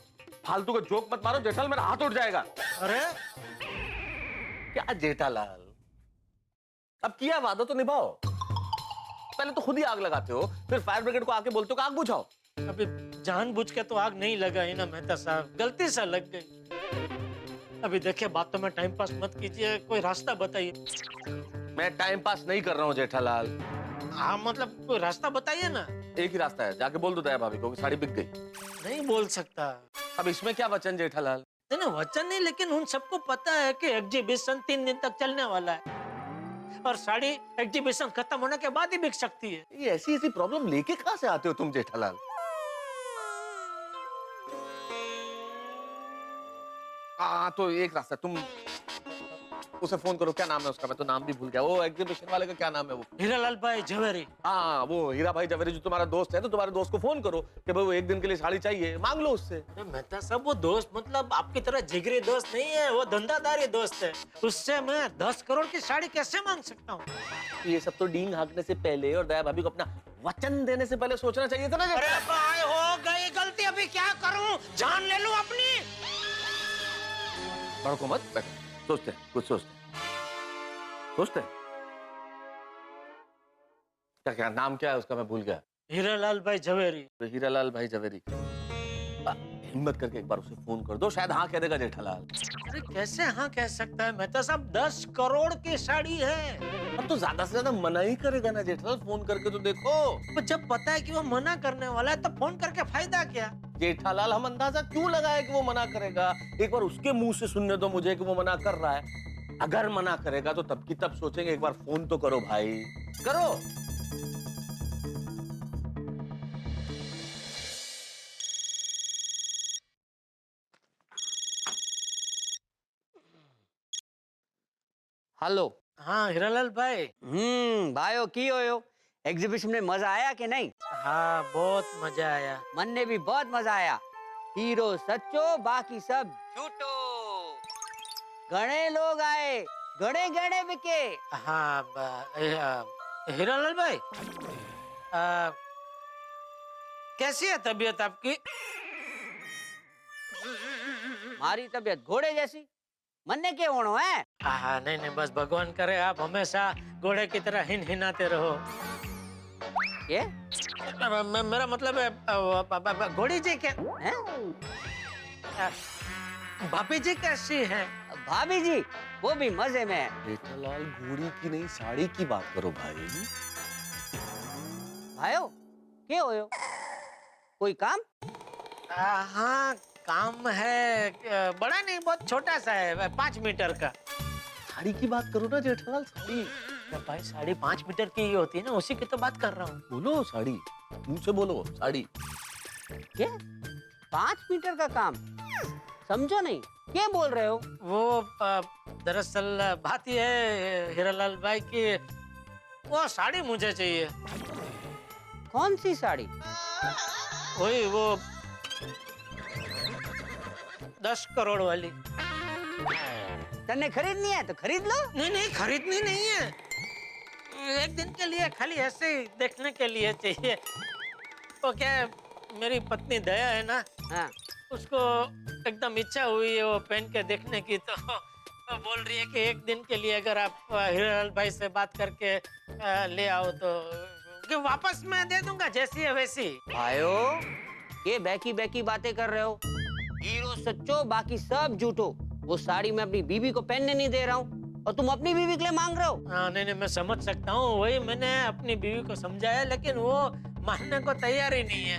फालतू का जोक मत मारो जेठालाल, मेरा हाथ उठ जाएगा।
अरे
क्या जेठालाल, अब किया वादा तो निभाओ। पहले तो खुद ही आग लगाते हो, फिर फायर ब्रिगेड को आके बोलते हो कि आग बुझाओ।
अभी जानबूझ के तो आग नहीं लगाई ना मेहता साहब, गलती से लग गई। अभी देखिए, बातों में टाइम पास मत कीजिए, कोई रास्ता बताइए।
मैं टाइम पास नहीं कर रहा हूँ जेठालाल।
हाँ मतलब कोई रास्ता बताइए ना।
एक ही रास्ता है, जाके बोल दो दया भाभी को कि साड़ी बिक गई।
नहीं बोल सकता।
अब इसमें क्या वचन जेठालाल?
नहीं नहीं वचन नहीं, लेकिन उन सबको पता है कि एग्जीबिशन 3 दिन तक चलने वाला है और साड़ी एग्जीबिशन खत्म होने के बाद ही बिक सकती है।
ये ऐसी ऐसी प्रॉब्लम लेके कहाँ से आते हो तुम जेठालाल? हाँ तो एक रास्ता, तुम उसे फोन करो। क्या नाम है उसका? मैं तो नाम भी भूल गया। वो एग्जीबिशन वाले का क्या नाम है? वो
हीरालाल भाई जवेरी।
हाँ, वो हीरा भाई जवेरी जो तुम्हारा दोस्त है, तो तुम्हारे दोस्त को फोन करो कि भाई वो एक दिन के लिए साड़ी चाहिए, मांग लो उससे।
मेहता साहब, वो दोस्त मतलब आपकी तरह जिगरी दोस्त नहीं है, वो धंधादारी दोस्त है। उससे मैं 10 करोड़ की साड़ी कैसे मांग सकता हूँ?
ये सब तो डींग हाँकने से पहले और दया भाभी को अपना वचन देने से पहले सोचना चाहिए था ना।
अरे भाई, हो गई गलती। जान ले लूं अपनी।
भड़को मत, बैठो, सोचते हैं, कुछ सोचते हैं, सोचते हैं। क्या क्या नाम क्या है उसका, मैं भूल गया।
हीरालाल भाई झवेरी।
तो हीरालाल भाई झवेरी। हिम्मत करके एक बार उसे फोन कर दो, शायद हाँ कह देगा जेठालाल।
अरे कैसे हाँ कह सकता है, मैं तो सब 10 करोड़ की साड़ी है।
अब तो ज्यादा से ज्यादा मना ही करेगा ना जेठालाल, फोन करके तो देखो।
तो जब पता है कि वो मना करने वाला है तो फोन करके फायदा क्या।
जेठालाल हम अंदाजा क्यों लगाए कि वो मना करेगा, एक बार उसके मुंह से सुनने दो मुझे कि वो मना कर रहा है। अगर मना करेगा तो तब की तब सोचेंगे, एक बार फोन तो करो भाई, करो।
हेलो।
हाँ हीरालाल भाई।
भाइयों की हो एग्जीबिशन में मजा आया कि नहीं?
हाँ बहुत मजा आया।
मन ने भी बहुत मजा आया। हीरो सच्चो बाकी सब झूठो। घणे लोग आए, घणे घणे बिके।
हाँ हीरालाल भाई, कैसी है तबीयत आपकी?
हमारी तबीयत घोड़े जैसी, मन ने क्या होना है?
हाँ नहीं नहीं, बस भगवान करे आप हमेशा घोड़े की तरह हिनहिनाते रहो।
ये
मेरा मतलब है घोड़ी जी क्या
हैं?
भाभी जी कैसी हैं?
भाभी जी वो भी मजे में है।
जेठालाल घोड़ी की नहीं साड़ी की बात करो भाई।
भाइयों क्या हो कोई काम?
हाँ काम है, बड़ा नहीं बहुत छोटा सा है, 5 मीटर का।
साड़ी की बात करो ना जेठालाल, साड़ी।
भाई साड़ी 5 मीटर की ही होती है ना, उसी की तो बात कर रहा हूँ।
बोलो साड़ी, मुंह से बोलो साड़ी।
क्या 5 मीटर का काम? समझो नहीं, क्या बोल रहे हो?
वो दरअसल बात ये है हीरालाल भाई की वो साड़ी मुझे चाहिए।
कौन सी साड़ी?
वही वो 10 करोड़ वाली।
तन्ने खरीदनी है तो खरीद लो।
नहीं नहीं खरीदनी नहीं है, एक दिन के लिए खाली ऐसे ही देखने के लिए चाहिए। वो क्या है, मेरी पत्नी दया है ना,
हाँ।
उसको एकदम इच्छा हुई है वो पहन के देखने की, तो वो बोल रही है कि एक दिन के लिए अगर आप हीरालाल भाई से बात करके ले आओ तो कि वापस मैं दे दूंगा, जैसी है वैसी।
भाइयों ये बैकी बैकी बातें कर रहे हो। हीरो सच्चो बाकी सब झूठो। वो साड़ी मैं अपनी बीवी को पहनने नहीं दे रहा हूँ और तुम अपनी बीवी के लिए मांग रहे हो।
हाँ नहीं नहीं मैं समझ सकता हूँ, वही मैंने अपनी बीवी को समझाया, लेकिन वो मानने को तैयार ही नहीं है।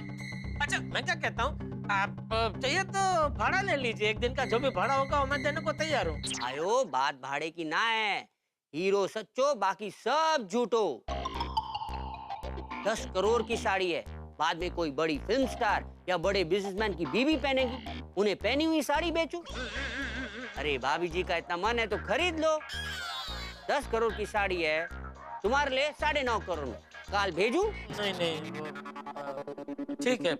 अच्छा मैं क्या कहता हूँ, आप चाहिए तो भाड़ा ले लीजिए, एक दिन का जो भी भाड़ा होगा वो मैं देने को तैयार हूँ।
आयो बात भाड़े की ना है, हीरो सच्चो बाकी सब झूठो। 10 करोड़ की साड़ी है, बाद में कोई बड़ी फिल्म स्टार या बड़े बिजनेसमैन की बीवी पहनेगी, उन्हें पहनी हुई साड़ी बेचो। अरे भाभी जी का इतना मन है तो खरीद लो। 10 करोड़ की साड़ी है, तुम्हारे लिए 9.5 करोड़ में काल भेजू?
नहीं नहीं ठीक है,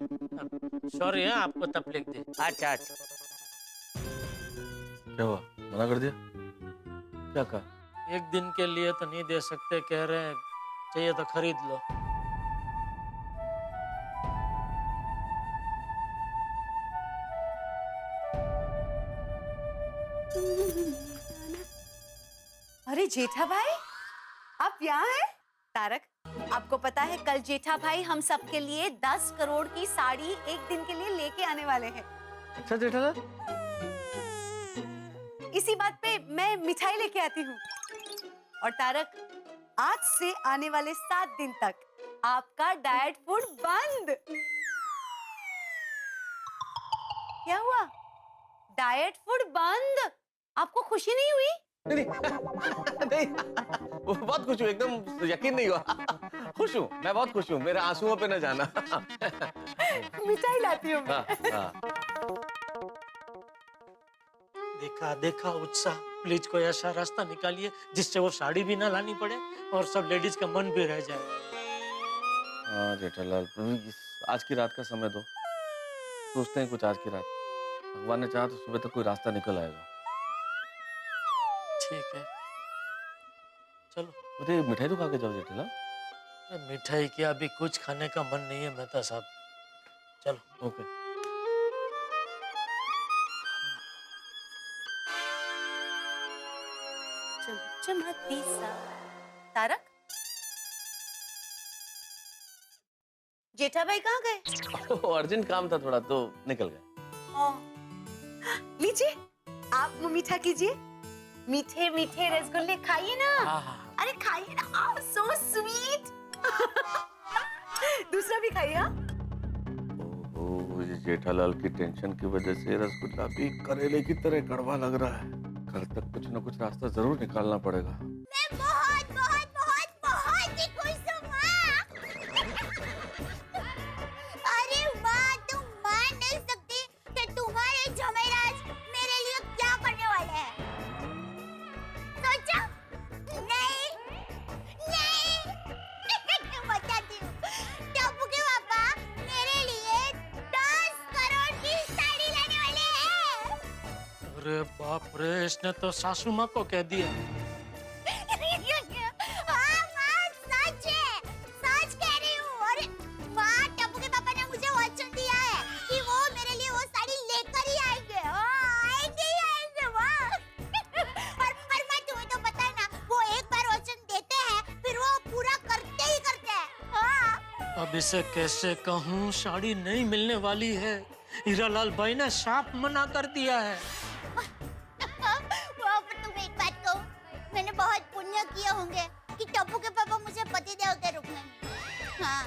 सॉरी है आपको तकलीफ दी।
अच्छा अच्छा।
क्या हुआ, मना कर दिया? क्या कहा?
एक दिन के लिए तो नहीं दे सकते, कह रहे हैं चाहिए तो खरीद लो।
अरे जेठा भाई आप यहाँ हैं? तारक आपको पता है कल जेठा भाई हम सब के लिए 10 करोड़ की साड़ी एक दिन के लिए लेके आने वाले हैं।
अच्छा जेठालाल,
इसी बात पे मैं मिठाई लेके आती हूँ। और तारक आज से आने वाले 7 दिन तक आपका डाइट फूड बंद। क्या हुआ? डाइट फूड बंद? आपको खुशी नहीं हुई?
नहीं वो बहुत खुश हूँ, एकदम यकीन नहीं हुआ। खुश हूँ, मैं बहुत खुश हूँ, मेरे आंसुओं पे न जाना।
मिठाई लाती हूँ मैं।
हाँ।
देखा देखा उत्साह, प्लीज कोई ऐसा रास्ता निकालिए जिससे वो साड़ी भी ना लानी पड़े और सब लेडीज का मन भी रह जाए।
हाँ जेठालाल, प्लीज आज की रात का समय दो, सोचते हैं कुछ आज की रात। भगवान ने चाहा तो सुबह तक कोई रास्ता निकल आएगा।
ठीक है चलो।
अरे मिठाई तो खा के जाओ जेठालाल।
मिठाई क्या, अभी कुछ खाने का मन नहीं है मेहता साहब, चलो।
ओके।
चमकती सा। तारक, जेठा भाई कहाँ गए?
अर्जेंट काम था थोड़ा तो निकल गए।
लीजिए, आप मुंह मीठा कीजिए। मीठे मीठे रसगुल्ले खाइए ना। अरे खाइए ना, सो स्वीट। दूसरा भी खाइए। हाँ?
ओह, ये जेठालाल की टेंशन की वजह से रसगुल्ला भी करेले की तरह कड़वा लग रहा है। कल तक कुछ न कुछ रास्ता जरूर निकालना पड़ेगा।
मैं बहुत बहुत बहुत बहुत ही खुश हूँ माँ। अरे माँ, तुम मान नहीं सकती कि तुम्हारे जमेराज मेरे लिए क्या करने वाले हैं। सोचा? नहीं, नहीं। बताती हूँ। टप्पू के पापा मेरे लिए 10 करोड़ की साड़ी लाने वाले हैं।
अरे बाप रे, इसने तो सासू माँ को कह दिया।
हाँ माँ, सच है, सच कह रही हूँ। और माँ, टप्पू के पापा ने मुझे वचन दिया है कि वो मेरे लिए वो साड़ी लेकर ही आएंगे। आएंगे ही आएंगे माँ। पर माँ, तुम्हें तो पता है ना, वो एक बार वचन देते हैं फिर वो पूरा करते ही करते हैं। हाँ।
अब इसे कैसे कहूँ, साड़ी नहीं मिलने वाली है। हीरालाल भाई ने साफ मना कर दिया है।
पर तुम एक बात कहूँ, मैंने बहुत पुण्य किए होंगे कि टप्पू के पापा मुझे पति देव के रूप में मिले। हाँ,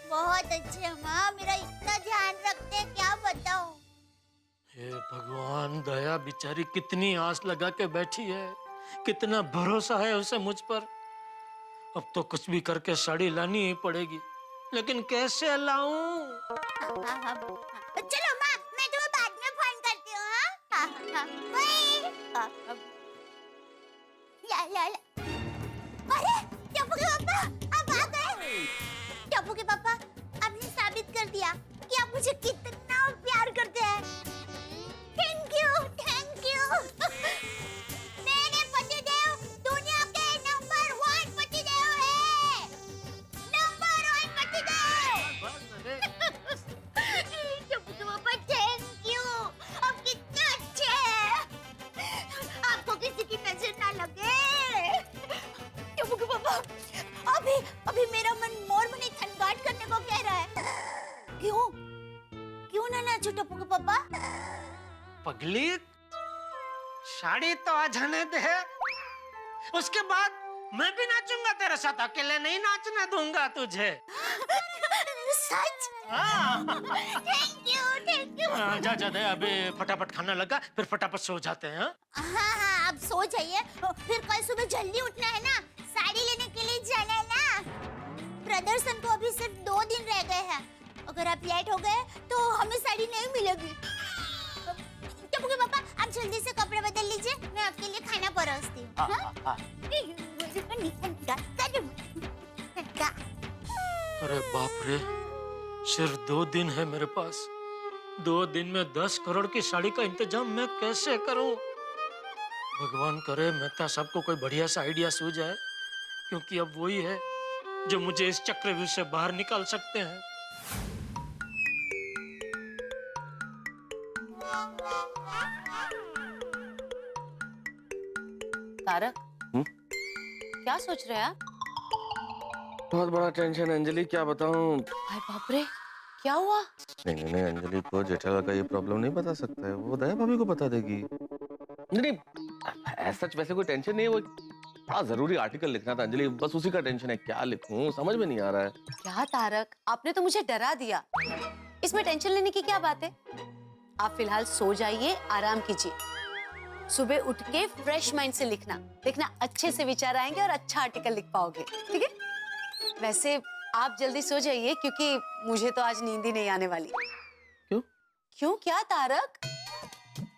बहुत अच्छे हैं माँ, मेरा इतना ध्यान रखते हैं, क्या बताऊँ।
हे भगवान, दया बेचारी कितनी आस लगा के बैठी है, कितना भरोसा है उसे मुझ पर। अब तो कुछ भी करके साड़ी लानी ही पड़ेगी, लेकिन कैसे लाऊं?
चलो माँ, मैं तुम्हें बाद में फोन करती हूँ। हाँ, बाय। ला। अरे टप्पू के पापा, आप आ गए। टप्पू के पापा, आपने साबित कर दिया कि आप मुझे कितना प्यार करते हैं। Thank you, thank you. मेरे पतिदेव दुनिया के नंबर 1 पतिदेव है। नंबर 1 पतिदेव। टप्पू के पापा, थैंक यू। आप कितने अच्छे हैं। आपको किसी की नजर ना लगे। टप्पू के पापा, अभी मेरा मन मोर बनी थनगाट करने को कह रहा है। क्यों ना नाचो टप्पू के पापा?
पगली, साड़ी तो आ जाने दे, उसके बाद मैं भी नाचूंगा तेरे साथ। अकेले नहीं नाचने दूंगा तुझे।
सच?
हाँ।
Thank you.
जा दे, अभी फटाफट खाना लगा, फिर फटाफट सो जाते हैं।
हाँ, आप सो जाइए, फिर कल सुबह जल्दी उठना है ना, साड़ी लेने के लिए जाना है ना। प्रदर्शन को अभी सिर्फ 2 दिन रह गए हैं। अगर आप लेट हो गए तो हमें साड़ी नहीं मिलेगी। टप्पू के पापा, आप जल्दी से कपड़े बदल लीजिए, मैं आपके लिए खाना परोसती हूँ।
अरे बाप रे, सिर्फ 2 दिन है मेरे पास। 2 दिन में 10 करोड़ की साड़ी का इंतजाम मैं कैसे करूं? भगवान करे मेहता साहब को कोई बढ़िया सा आइडिया सूझ जाए, क्योंकि अब वही है जो मुझे इस चक्रव्यूह से बाहर निकाल सकते हैं।
तारक, क्या सोच रहे हैं आप?
बहुत बड़ा टेंशन अंजलि, क्या बताऊं।
हाय बाप रे, क्या हुआ?
नहीं, अंजलि को जेठालाल का ये प्रॉब्लम नहीं बता सकता है, वो दया भाभी को बता देगी। नहीं, सच वैसे कोई टेंशन नहीं है, वो बड़ा जरूरी आर्टिकल लिखना था अंजलि, बस उसी का टेंशन है। क्या लिखूं समझ में नहीं आ रहा है।
क्या तारक, आपने तो मुझे डरा दिया। इसमें टेंशन लेने की क्या बात है? आप फिलहाल सो जाइए, आराम कीजिए। सुबह उठ के फ्रेश माइंड से देखना अच्छे से विचार आएंगे और अच्छा आर्टिकल लिख पाओगे, ठीक है? वैसे आप जल्दी सो जाइए, क्योंकि मुझे तो आज नींद ही नहीं आने वाली। क्यों क्या तारक?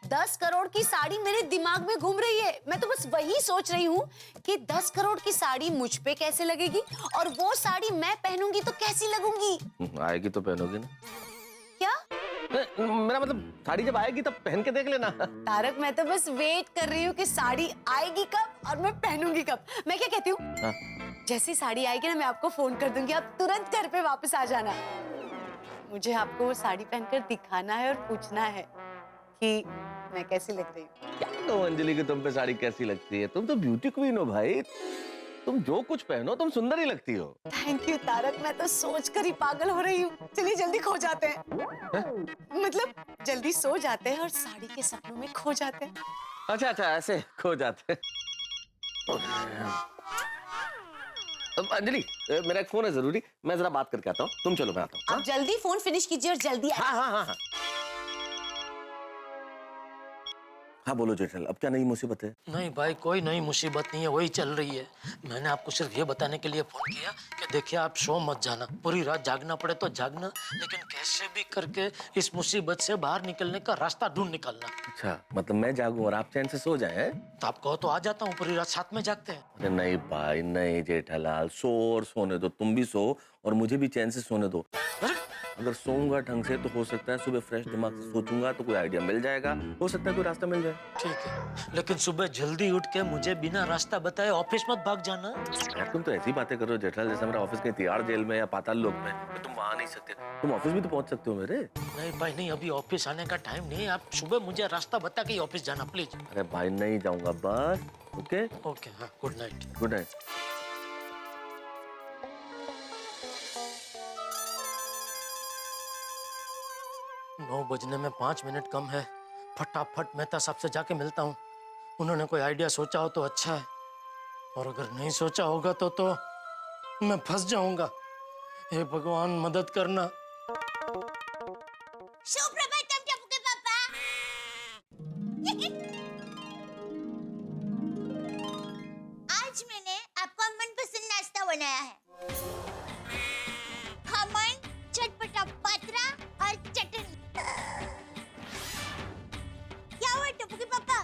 10 करोड़ की साड़ी मेरे दिमाग में घूम रही है। मैं तो बस वही सोच रही हूँ कि 10 करोड़ की साड़ी मुझ पे कैसे लगेगी, और वो साड़ी मैं पहनूंगी तो कैसी लगूंगी।
आएगी तो पहनोगी ना।
क्या?
मेरा मतलब साड़ी जब आएगी तब पहन के देख लेना।
तारक, मैं तो बस वेट कर रही हूँ कि साड़ी आएगी कब और मैं पहनूंगी कब। मैं क्या कहती हूँ, जैसी साड़ी आएगी ना, मैं आपको फोन कर दूंगी, आप तुरंत घर पे वापस आ जाना। मुझे आपको वो साड़ी पहनकर दिखाना है और पूछना है कि मैं कैसी लग रही हूँ?
क्या कहूँ अंजलि की तुम पे साड़ी कैसी लगती है? तुम तो ब्यूटी क्वीन हो भाई। तुम जो कुछ पहनो तुम सुंदर ही लगती हो।
थैंक यू तारक, मैं तो सोच कर ही पागल हो रही हूँ। चलिए जल्दी खो जाते हैं। मतलब जल्दी सो जाते हैं और साड़ी के सपनों में खो जाते हैं।
अच्छा अच्छा, ऐसे खो जाते हैं। अब अंजलि, मेरा एक फोन है जरूरी, मैं जरा बात करके आता हूँ। तुम चलो, मैं आता हूँ।
आप जल्दी फोन फिनिश कीजिए और जल्दी आइए।
हाँ हाँ हाँ हाँ हाँ, बोलो जेठल, अब क्या नई मुसीबत है?
नहीं भाई, कोई नई मुसीबत नहीं है, वही चल रही है। मैंने आपको सिर्फ ये बताने के लिए फोन किया कि देखिए आप सो मत जाना, पूरी रात जागना पड़े तो जागना, लेकिन कैसे भी करके इस मुसीबत से बाहर निकलने का रास्ता ढूंढ निकालना।
अच्छा, मतलब मैं जागूं और आप चैन से सो जाएं? हैं?
तो आप कहो तो आ जाता हूँ, पूरी रात साथ में जागते हैं।
अरे नहीं भाई नहीं जेठालाल, सो और सोने दो, तुम भी सो और मुझे भी चैन से सोने दो। अगर सोऊंगा ढंग से तो हो सकता है सुबह फ्रेश दिमाग से सोचूंगा तो कोई आइडिया मिल जाएगा, हो सकता है कोई रास्ता मिल जाए।
ठीक है, लेकिन सुबह जल्दी उठ के मुझे बिना रास्ता बताए ऑफिस मत भाग जाना।
यार तुम तो ऐसी बातें करो जेठालाल जैसे मेरा ऑफिस कहीं तिहाड़ जेल में या पाताल लोक में, तो तुम वहां नहीं सकते, तुम ऑफिस भी तो पहुंच सकते हो मेरे।
नहीं भाई नहीं, अभी ऑफिस आने का टाइम नहीं है, आप सुबह मुझे रास्ता बता के ऑफिस जाना प्लीज।
अरे भाई नहीं जाऊंगा बस। ओके
ओके, हाँ, गुड नाइट।
Good night.
नौ बजने में 5 मिनट कम है, फटाफट मेहता साहब से जाके मिलता हूँ। उन्होंने कोई आइडिया सोचा हो तो अच्छा है, और अगर नहीं सोचा होगा तो मैं फंस जाऊंगा। हे भगवान मदद करना।
सुप्रभातम टप्पू के पापा। आज मैंने आपका मनपसंद नाश्ता बनाया है, खमन, चटपटा पात्रा और चटनी। क्या हुआ टप्पू के पापा,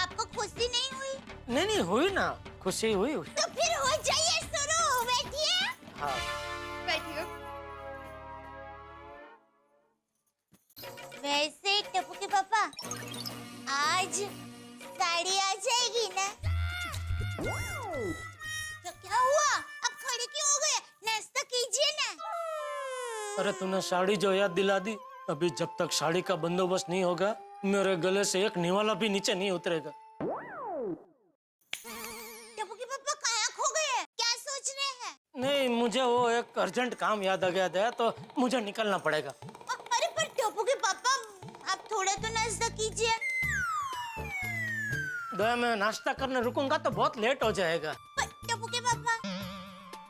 आपको खुशी नहीं हुई?
नहीं हुई ना, खुशी हुई।
तो फिर हो जाइए शुरू, बैठिए।
हाँ।
बैठिए।
वैसे टप्पू के पापा, आज साड़ी आ जाएगी ना? तो क्या हुआ, अब खड़े क्यों हो गए? नाश्ता कीजिए ना।
अरे तूने साड़ी जो याद दिला दी, अभी जब तक साड़ी का बंदोबस्त नहीं होगा मेरे गले से एक निवाला भी नीचे नहीं उतरेगा।
टप्पू के पापा कहाँ खो गए? क्या सोच रहे हैं?
नहीं, मुझे वो एक अर्जेंट काम याद आ गया था, तो मुझे निकलना पड़ेगा।
अरे पर टप्पू के पापा, आप थोड़ा तो नाश्ता कीजिए।
मैं नाश्ता करने रुकूंगा तो बहुत लेट हो जाएगा।
पर टप्पू के पापा,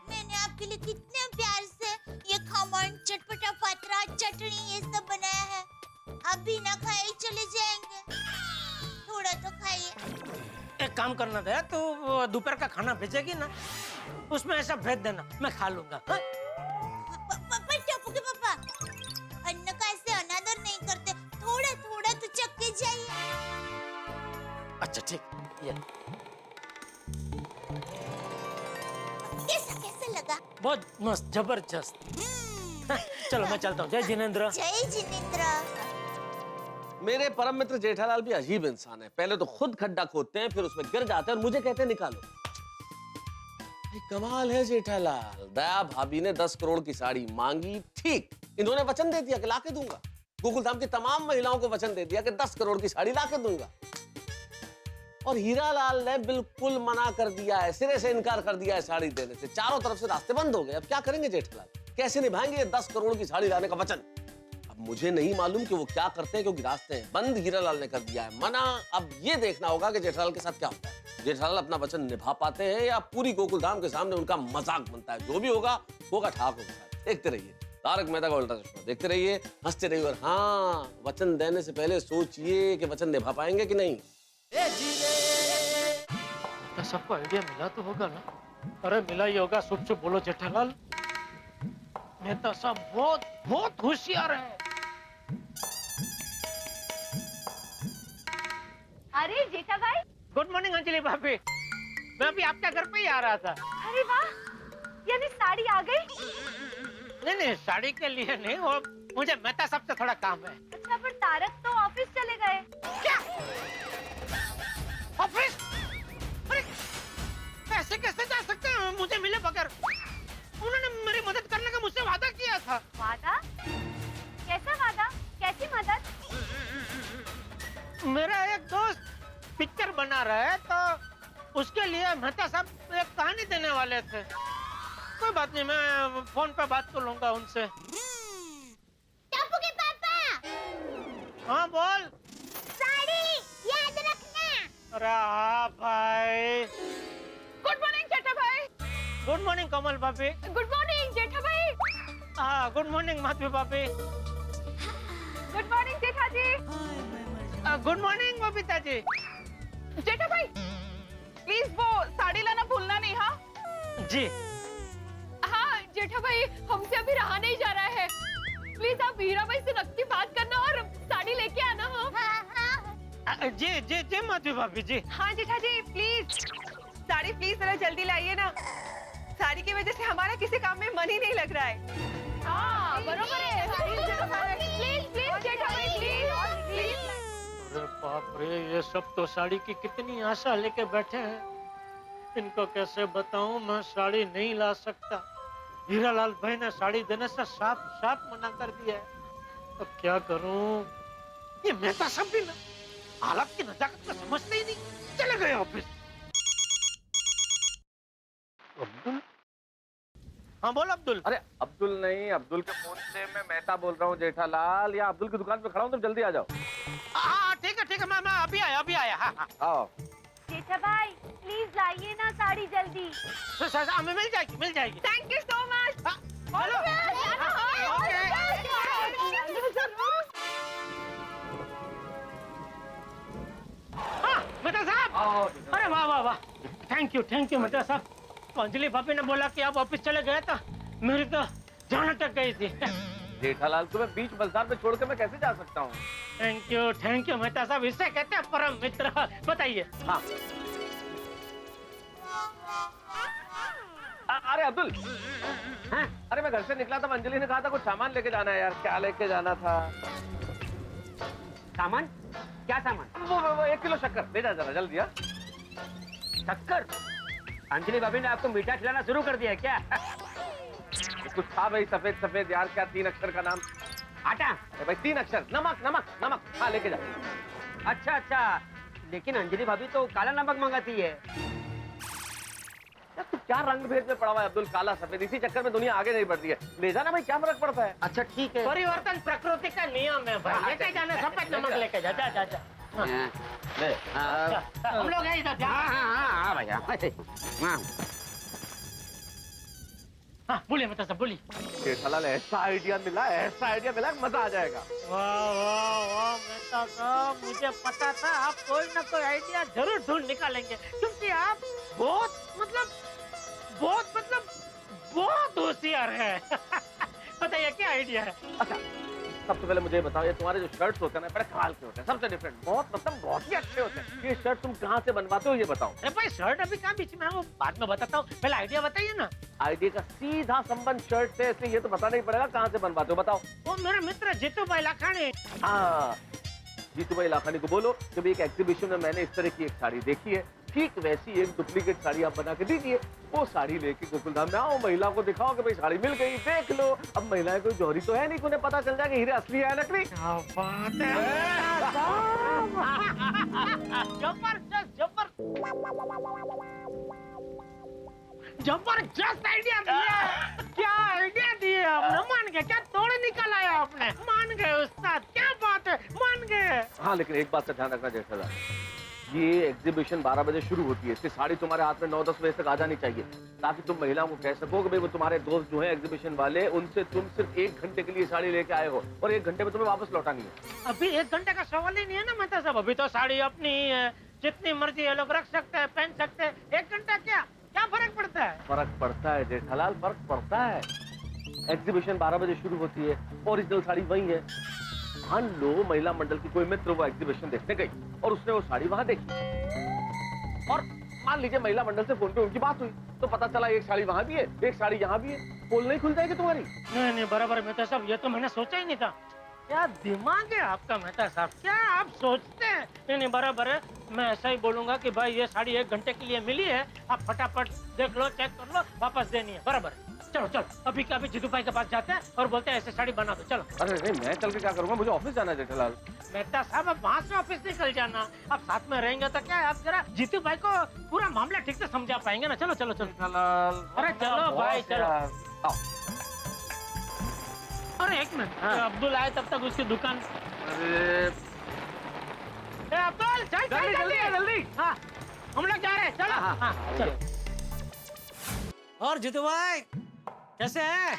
मैंने आपके लिए कितने प्यार से ये खमन, चटपटा पात्रा, चटनी ये सब बनाया है, आप बिना खाए चले जाएंगे? थोड़ा तो खाइए।
एक काम करना था, तो दोपहर का खाना भेजेगी ना, उसमें ऐसा भेज देना, मैं खा लूंगा। हाँ?
पर टप्पू के पापा, अन्न का ऐसे अनादर नहीं करते, थोड़ा थोड़ा तो चख के जाइए।
अच्छा ठीक, ये
कैसा लगा?
बहुत मस्त, जबरदस्त। चलो मैं चलता हूँ। जय जिनेंद्र।
जय जिनेंद्र।
मेरे परम मित्र जेठालाल भी अजीब इंसान है, पहले तो खुद खड्डा खोदते हैं, फिर उसमें गिर जाते हैं और मुझे कहते हैं निकालो। कमाल है जेठालाल। दया भाभी ने 10 करोड़ की साड़ी मांगी, ठीक, इन्होंने वचन दे दिया कि लाके दूंगा। गोकुलधाम की तमाम महिलाओं को वचन दे दिया कि 10 करोड़ की साड़ी लाके दूंगा, और हीरालाल ने बिल्कुल मना कर दिया है, सिरे से इनकार कर दिया है साड़ी देने से। चारों तरफ से रास्ते बंद हो गए। अब क्या करेंगे जेठालाल, कैसे निभाएंगे 10 करोड़ की साड़ी लाने का वचन? अब मुझे नहीं मालूम कि वो क्या करते हैं, क्योंकि रास्ते हैं बंद। हीरालाल ने कर दिया है मना। अब ये देखना होगा कि जेठालाल के साथ क्या होता है। जेठालाल अपना वचन निभा पाते हैं या पूरी गोकुलधाम के सामने उनका मजाक बनता है। जो भी होगा होगा, ठाक होगा। देखते रहिए तारक मेहता का उल्टा चश्मा, देखते रहिए, हंसते रहिए, और हाँ, वचन देने से पहले सोचिए कि वचन निभा पाएंगे कि नहीं।
सबको आइडिया मिला तो होगा ना? अरे मिला ही होगा। शुभ शुभ बोलो जेठालाल। नेता साहब बहुत बहुत होशियार है।
अरे जेठा भाई,
गुड मॉर्निंग अंजलि भाभी, मैं अभी आपके घर पे ही आ रहा था।
अरे वाह, यानी साड़ी आ गई?
नहीं, साड़ी के लिए नहीं, वो मुझे मेहता साहब से थोड़ा काम है।
अच्छा, पर तारक तो ऑफिस चले गए।
क्या ऑफिस? अरे ऐसे कैसे जा सकते हैं मुझे मिले बगैर? उन्होंने मेरी मदद करने का मुझसे वादा किया था।
वादा? कैसा वादा? कैसी मदद?
ना रहे तो उसके लिए मेहता साहब एक कहानी देने वाले थे। कोई बात नहीं, मैं फोन पे बात कर लूंगा उनसे।
टप्पू के पापा।
हाँ बोल।
साड़ी याद रखना।
अरे हाँ भाई।
गुड मॉर्निंग जेठा भाई।
गुड मॉर्निंग कमल भाभी।
गुड मॉर्निंग जेठा भाई।
हाँ गुड मॉर्निंग माधवी भाभी।
गुड मॉर्निंग जेठा जी।
Good morning Babita ji.
जेठा भाई प्लीज वो साड़ी लाना भूलना नहीं। हाँ
जी।
हाँ जेठा भाई, हमसे अभी रहा नहीं जा रहा है। प्लीज आप हीरा भाई से नकदी बात करना और साड़ी लेके आना। हाँ
जी जी जी माधवी भाभी जी।
हाँ जेठा जी प्लीज साड़ी प्लीज जरा जल्दी लाइए ना। साड़ी की वजह से हमारा किसी काम में मन ही नहीं लग रहा है।
हाँ बरोबर है। प्लीज प्लीज जेठा भाई प्लीज।
अरे बाप रे, ये सब तो साड़ी की कितनी आशा लेके बैठे हैं। इनको कैसे बताऊं मैं साड़ी नहीं ला सकता। हीरालाल भाई ने साड़ी देने से साफ साफ मना कर दिया है। अब क्या करूं? ये मेहता सब भी ना हालत की नजाकत को समझते ही नहीं, चले गए ऑफिस। अब्दुल? हाँ बोल अब्दुल।
अरे अब्दुल नहीं, अब्दुल के फोन से मैं मेहता बोल रहा हूँ जेठालाल। या अब्दुल की दुकान पे खड़ा हूँ, तुम जल्दी आ जाओ।
हाँ ठीक है मैं अभी आया। हाँ।
आओ।
जेठा भाई प्लीज लाइए ना साड़ी जल्दी।
हमें मिल जाएगी।
Thank you so much.
हाँ मेहता साहब। अरे वाह। थैंक यू मेहता साहब। अंजलि भाभी ने बोला कि आप ऑफिस चले गए तो मेरी तो जान अटक गई थी।
जेठालाल तुम्हें बीच बाजार में छोड़ के मैं कैसे जा सकता हूँ?
थैंक यू मेहता साहब, इससे कहते हैं परम मित्र। बताइए। हाँ।
अरे अब्दुल। हाँ? अरे मैं घर से निकला था, अंजलि ने कहा था कुछ सामान लेके जाना है यार। क्या लेके जाना था?
सामान? क्या सामान?
वो 1 किलो शक्कर ले जा जरा जल्दी।
शक्कर? अंजलि भाभी ने आपको मीठा खिलाना शुरू कर दिया है क्या?
कुछ था भाई सफेद यार, क्या 3 अक्षर का नाम?
आटा?
भाई 3 अक्षर। नमक। हाँ लेके जा।
अच्छा लेकिन अंजलि भाभी तो काला नमक मंगाती है।
यार तू क्या रंग भेद में पड़ा हुआ है अब्दुल, काला सफेद। इसी चक्कर में दुनिया आगे नहीं बढ़ती है। ले जाना भाई, क्या फर्क पड़ता है?
अच्छा ठीक है।
परिवर्तन प्रकृति का नियम है भाई। लेके जाना, सफेद नमक लेके जा।
ले।
हम लोग हैं इधर।
हाँ भैया।
हाँ बोलिए मेहता साहब बोलिए।
जेठालाल ऐसा आइडिया मिला मजा आ जाएगा।
वाह मेहता साहब, मुझे पता था आप कोई ना कोई आइडिया जरूर ढूंढ निकालेंगे, क्योंकि आप बहुत होशियार है। बताइए क्या आइडिया है?
अच्छा सबसे पहले मुझे बताओ, ये तुम्हारे जो शर्ट्स होते हैं ना बड़े कमाल के होते हैं, सबसे डिफरेंट, बहुत ही अच्छे होते हैं। ये शर्ट तुम कहाँ से बनवाते हो ये बताओ।
अरे भाई शर्ट अभी कहाँ बीच में है, वो बाद में बताता हूँ, पहले आइडिया बताइए ना।
आइडिया का सीधा संबंध शर्ट से, इसलिए ये तो बताना ही पड़ेगा कहाँ से बनवाते हो, बताओ।
वो मेरा मित्र जीतू भाई लाखानी।
हाँ जीतू भाई लाखानी को बोलो जब एक एग्जीबिशन में मैंने इस तरह की एक साड़ी देखी है, ठीक वैसी एक डुप्लीकेट साड़ी आप बना के दीजिए। वो साड़ी लेके गोकुलधाम में आओ, महिला को दिखाओ कि भाई साड़ी मिल गई, देख लो। अब महिलाएं कोई जौहरी तो है नहीं, उन्हें पता चल जाएगा हीरे असली है नकली।
जबरदस्त आइडिया दिया। क्या आइडिया दिए आपने, मान गए क्या? तोड़ निकाला है आपने, मान गए उस्ताद, क्या बात है, मान गए।
हाँ लेकिन एक बात का ध्यान रखना जेठालाल, ये एग्जीबिशन 12 बजे शुरू होती है, इसकी साड़ी तुम्हारे हाथ में 9-10 बजे तक आ जानी चाहिए, ताकि तुम महिलाओं को कह सको कि भाई वो तुम्हारे दोस्त जो हैं एग्जीबिशन वाले, उनसे तुम सिर्फ 1 घंटे के लिए साड़ी लेके आए हो और 1 घंटे में तुम्हें वापस लौटानी है।
अभी 1 घंटे का सवाल ही नहीं है ना मेहता साहब, अभी तो साड़ी अपनी ही है, जितनी मर्जी ये लोग रख सकते हैं, पहन सकते हैं। 1 घंटा क्या फर्क पड़ता है?
फर्क पड़ता है जेठालाल, फर्क पड़ता है। एग्जीबिशन 12 बजे शुरू होती है, ओरिजिनल साड़ी वही है। मान लो महिला मंडल की कोई मित्र वो एग्जीबिशन देखने गई और उसने वो साड़ी वहां देखी, और मान लीजिए महिला मंडल से फोन पे उनकी बात हुई, तो पता चला एक साड़ी वहां भी है, एक साड़ी यहाँ भी है, पोल नहीं खुल जाएगी तुम्हारी?
नहीं बराबर मेहता साहब, ये तो मैंने सोचा ही नहीं था। क्या दिमाग है आपका मेहता साहब, क्या आप सोचते हैं? नहीं बराबर है, मैं ऐसा ही बोलूंगा कि भाई ये साड़ी 1 घंटे के लिए मिली है, आप फटाफट देख लो, चेक कर लो, वापस देनी है। बराबर है। चलो चलो अभी के अभी जीतू भाई के पास जाते हैं और बोलते हैं ऐसे साड़ी बना दो। चलो।
अरे नहीं, मैं चल के क्या करूंगा, मुझे ऑफिस जाना है जेठालाल।
मेहता साहब अब वहाँ से ऑफिस निकल जाना, अब साथ में रहेंगे तो क्या है, आप जरा जीतू भाई को पूरा मामला ठीक से समझा पाएंगे ना। चलो चलो चलो।
जेठालाल,
अरे चलो भाई चलो।
आओ।
अरे एक मिनट, अब्दुल आए तब तक उसकी दुकान।
अरे
अब्दुल चल
जल्दी जल्दी जल्दी।
हाँ हम लोग जा रहे हैं, चलो। हाँ चलो। और जीतू भाई कैसे हैं?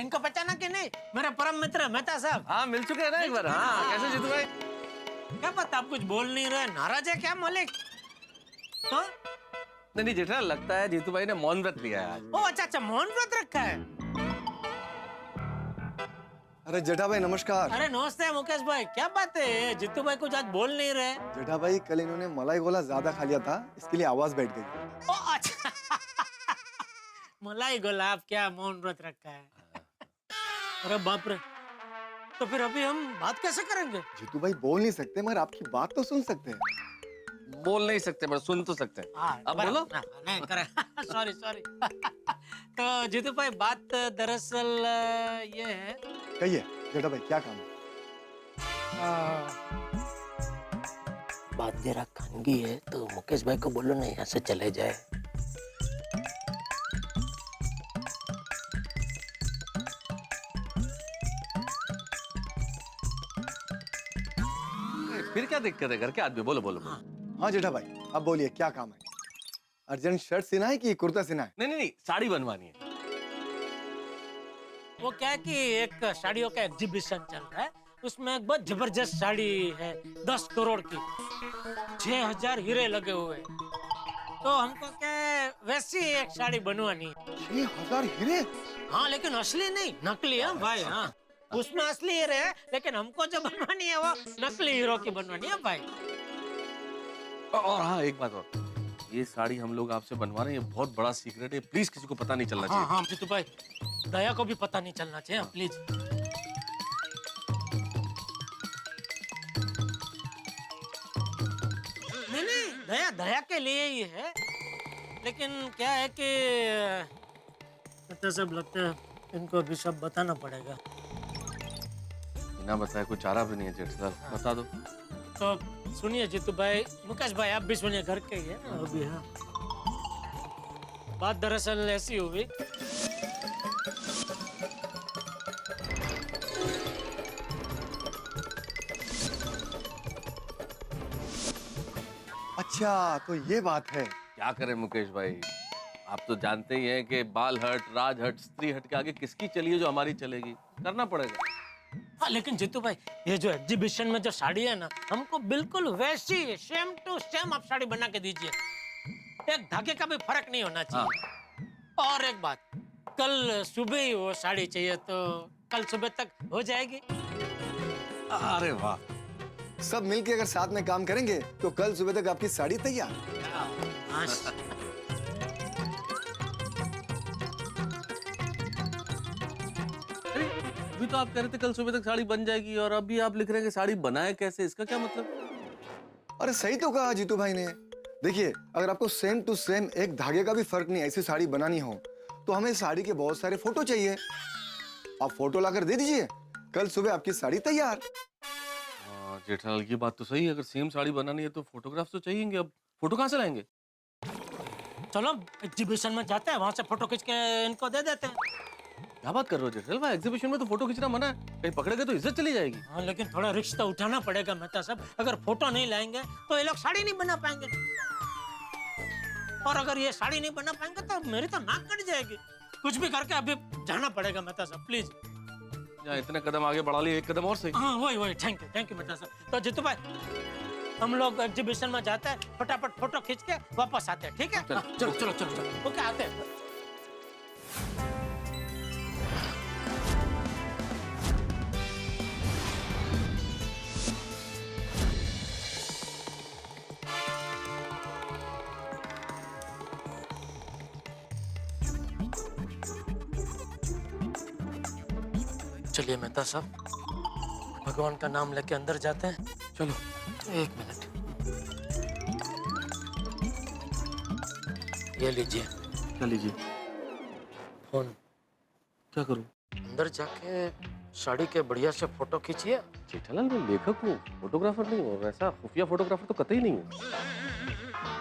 इनको पहचाना कि नहीं? मेरे परम मित्र मेहता साहब।
हाँ मिल चुके हैं ना एक बार। हाँ कैसे जीतू भाई?
क्या पता आप कुछ बोल नहीं रहे, नाराज है क्या मालिक? तो
नहीं जेठालाल, लगता है जीतू भाई ने मौन व्रत लिया है आज।
ओ अच्छा अच्छा, मौन व्रत रखा है।
अरे जेठा भाई नमस्कार।
अरे नमस्ते मुकेश भाई, क्या बात है जीतू भाई कुछ आज बोल नहीं रहे?
जेठा भाई कल इन्होंने मलाई गोला ज्यादा खा लिया था, इसके लिए आवाज बैठ गई।
ओ अच्छा। मलाई गोला, आप क्या मौन व्रत रखा है? अरे बाप रे, तो फिर अभी हम बात कैसे करेंगे?
जीतू भाई बोल नहीं सकते मगर आपकी बात तो सुन सकते हैं।
बोल नहीं सकते पर सुन तो सकते हैं। अब बोलो।
नहीं करे। Sorry sorry. तो जीतू भाई बात दरअसल ये है।
कहिए जेठा भाई क्या काम है?
बात जरा खानगी है तो मुकेश भाई को बोलो ना यहाँ से चले जाए।
फिर क्या दिक्कत है, घर के आदमी, बोलो बोलो।
हाँ जेठा भाई अब बोलिए क्या काम है? अर्जेंट शर्ट सिना है कि कुर्ता सिना है?
नहीं नहीं नहीं, साड़ी बनवानी है।
वो क्या है कि एक साड़ियों का एग्जीबिशन चल रहा है, उसमें एक बहुत जबरदस्त साड़ी है 10 करोड़ की, 6000 हीरे लगे हुए, तो हमको क्या वैसी एक साड़ी बनवानी है।
6000 हीरे?
हाँ लेकिन असली नहीं, नकली है भाई। हाँ उसमें असली हीरे है, लेकिन हमको जो बनवानी है वो नकली हीरो की बनवानी है भाई।
और हाँ एक बात और, ये साड़ी हम लोग आपसे बनवा रहे हैं, ये बहुत बड़ा सीक्रेट है, प्लीज किसी को पता नहीं चलना चाहिए।
हाँ जीतू भाई, दया को भी पता नहीं चलना चाहिए, प्लीज। नहीं नहीं, दया दया के लिए ही है, लेकिन क्या है कि सब लगता है इनको भी सब बताना पड़ेगा।
बिना बताए कुछ चारा भी नहीं है जेठालाल, बता दो।
तो सुनिए जीतू भाई, मुकेश भाई आप भी सुनिए, घर के ही है ना अभी। हाँ बात दरअसल ऐसी हुई।
अच्छा तो ये बात है।
क्या करें मुकेश भाई, आप तो जानते ही हैं कि बाल हट, राज हट, स्त्री हट के आगे किसकी चली है जो हमारी चलेगी, करना पड़ेगा।
हाँ लेकिन जीतू भाई, ये जो एग्जीबिशन में जो साड़ी है ना, हमको बिल्कुल वैसी सेम टू सेम आप साड़ी बना के दीजिए, एक धागे का भी फर्क नहीं होना चाहिए। और एक बात, कल सुबह ही वो साड़ी चाहिए, तो कल सुबह तक हो जाएगी।
अरे वाह, सब मिलके अगर साथ में काम करेंगे तो कल सुबह तक आपकी साड़ी तैयार।
अभी तो आप कह रहे थे कल सुबह तक साड़ी बन जाएगी, और अभी आप लिख रहे हैं कि साड़ी बनाए कैसे, इसका क्या मतलब?
अरे सही तो कहा जीतू भाई ने। देखिए अगर आपको सेम टू सेम एक धागे का भी फर्क नहीं ऐसी साड़ी बनानी हो, तो हमें साड़ी के बहुत सारे फोटो चाहिए। आप फोटो लाकर दे दीजिए, कल सुबह आपकी साड़ी तैयार।
जेठालाल की बात तो सही है, अगर सेम साड़ी बनानी है तो फोटोग्राफ तो चाहिए। अब फोटो कहाँ से लाएंगे?
चलो एग्जीबिशन में जाते हैं, वहां से फोटो खींच के इनको दे देते हैं।
क्या बात कर रहे हो जेठालाल भाई, एग्जीबिशन में तो फोटो खींचना मना है, कहीं पकड़े गए तो इज्जत चली जाएगी।
हाँ लेकिन थोड़ा रिस्क तो उठाना पड़ेगा मेहता साहब, अगर फोटो नहीं लाएंगे तो ये लोग साड़ी नहीं बना पाएंगे, और अगर ये साड़ी नहीं बना पाएंगे तो मेरी तो नाक कट जाएगी। कुछ भी करके अभी जाना पड़ेगा मेहता साहब, प्लीज।
इतने कदम आगे बढ़ा लिए, एक कदम और सही।
हाँ वही थैंक यू मेहता साहब। तो जीतू भाई हम लोग एग्जीबिशन में जाते हैं, फटाफट फोटो खींच के वापस आते हैं, ठीक है? चलो चलो चलो चलो, ओके आते हैं। चलिए मेहता साहब, भगवान का नाम लेके अंदर जाते हैं।
चलो।
एक मिनट, ये लीजिए।
क्या लीजिए?
फोन
क्या करूं?
अंदर जाके साड़ी के बढ़िया से फोटो खींचिए।
जेठालाल, मैं लेखक हूँ, फोटोग्राफर नहीं हूँ, और ऐसा खुफिया फोटोग्राफर तो कतई नहीं हूँ।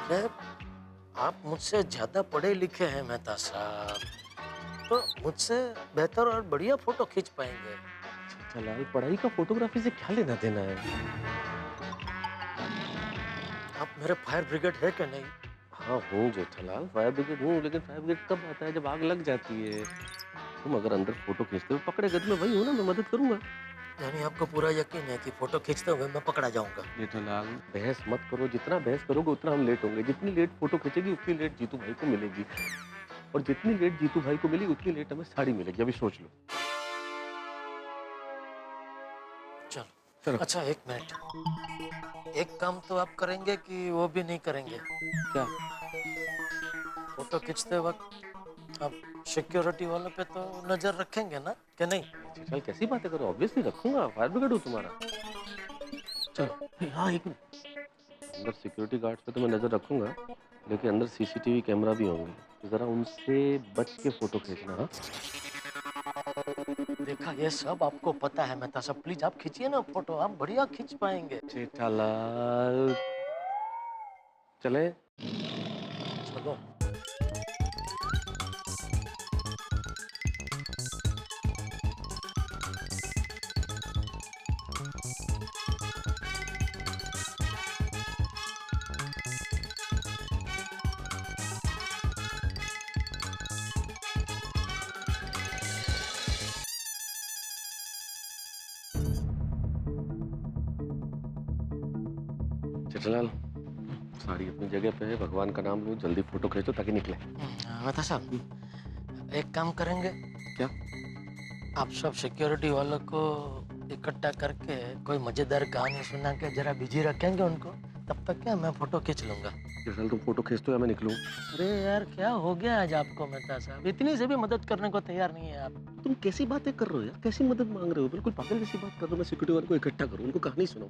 अरे, आप मुझसे ज्यादा पढ़े लिखे हैं मेहता साहब, तो मुझसे बेहतर और बढ़िया फोटो खींच पाएंगे।
जेठालाल, पढ़ाई का फोटोग्राफी से क्या लेना देना है?
आप मेरे फायर ब्रिगेड है कि नहीं?
हाँ हूँ जेठालाल, फायर ब्रिगेड हूँ, लेकिन फायर ब्रिगेड कब आता है? जब आग लग जाती है। तुम अगर अंदर फोटो खींचते हो पकड़े गए तो मैं वही हूँ ना, मैं मदद करूंगा।
यानी आपको पूरा यकीन है कि फोटो खींचते हुए मैं पकड़ा जाऊंगा?
जेठालाल, बहस मत करो, जितना बहस करोगे उतना हम लेट होंगे। जितनी लेट फोटो खींचेगी उतनी लेट जीतू भाई को मिलेगी, और जितनी लेट जीतू भाई को मिली उतनी लेट हमें साड़ी मिलेगी। अभी सोच लो।
चलो। अच्छा, एक मिनट, एक काम तो आप करेंगे कि वो भी नहीं करेंगे?
क्या?
फोटो खींचते वक्त आप सिक्योरिटी वालों पे तो नजर रखेंगे ना, कि नहीं?
चल, कैसी बातें करो, ऑब्वियसली रखूंगा, फायर ब्रिगेड हूँ तुम्हारा। चलो। हाँ, एक मिनट, अंदर सिक्योरिटी गार्ड्स पे तो मैं नजर रखूंगा, लेकिन अंदर सीसीटीवी कैमरा भी होंगे, तो जरा उनसे बच के फोटो खींचना। हाँ,
देखा, ये सब आपको पता है मेहता साहब, प्लीज आप खींचिए ना फोटो, आप बढ़िया खींच पाएंगे।
जेठालाल, चले?
चलो।
जेठालाल, साड़ी अपनी जगह पे है, भगवान का नाम लो, जल्दी फोटो खींचो ताकि निकले।
मेहता साहब, एक काम करेंगे
क्या?
आप सब सिक्योरिटी वालों को इकट्ठा करके कोई मजेदार कहानी सुना के जरा बिजी रखेंगे उनको, तब तक क्या मैं फोटो खींच लूंगा।
जेठालाल, तुम फोटो खींचते हो या मैं निकलूं?
अरे यार, क्या हो गया आज आपको मेहता साहब, इतनी से भी मदद करने को तैयार नहीं है आप।
तुम कैसी बातें कर रहे हो यार, कैसी मदद मांग रहे हो? बिल्कुल पागल जैसी बात कर रहे हो। मैं सिक्योरिटी वालों को इकट्ठा करूं, उनको कहानी सुनाऊं?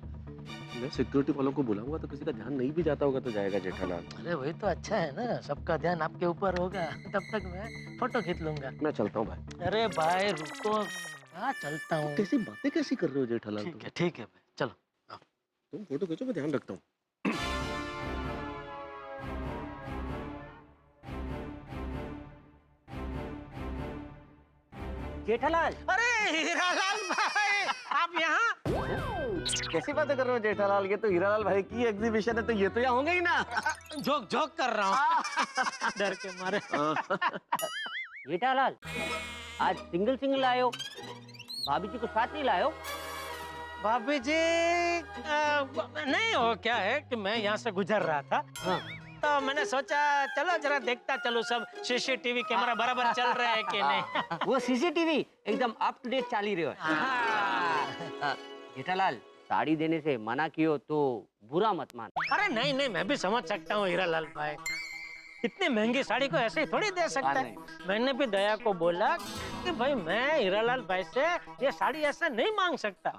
मैं सिक्योरिटी वालों को बुलाऊंगा तो किसी का ध्यान नहीं भी जाता होगा तो जाएगा जेठालाल।
अरे वही तो अच्छा है ना, सबका ध्यान आपके ऊपर होगा, तब तक मैं फोटो खींच लूंगा।
मैं चलता हूँ भाई।
अरे भाई रुको, कहाँ चलता हूँ?
कैसी बातें कैसी कर रहे हो जेठालाल?
ठीक है भाई, चलो।
तुम फोटो खींचो, मैं ध्यान रखता हूँ।
जेठालाल,
अरे हीरालाल भाई, आप यहाँ?
कैसी बातें कर रहे हो जेठालाल? ये तो हीरालाल भाई की एग्जीबिशन है, तो ये तो यहाँ होंगे ही ना।
जोक कर रहा हूँ डर के मारे।
जेठालाल, आज सिंगल आए हो, भाभी जी को साथ नहीं लाए हो?
भाभी जी नहीं, हो क्या है कि मैं यहाँ से गुजर रहा था, तो मैंने सोचा चलो जरा देखता चलो सब सीसीटीवी कैमरा बराबर चल रहा है कि नहीं।
वो सीसीटीवी एकदम अप टू डेट चाली रहे हो। जेठालाल, साड़ी देने से मना कियो तो बुरा मत मान।
अरे नहीं नहीं, मैं भी समझ सकता हूँ हीरालाल भाई, इतनी महंगी साड़ी को ऐसे ही थोड़ी दे सकता है। मैंने भी दया को बोला कि भाई मैं हीरालाल भाई से ये साड़ी ऐसे नहीं मांग सकता,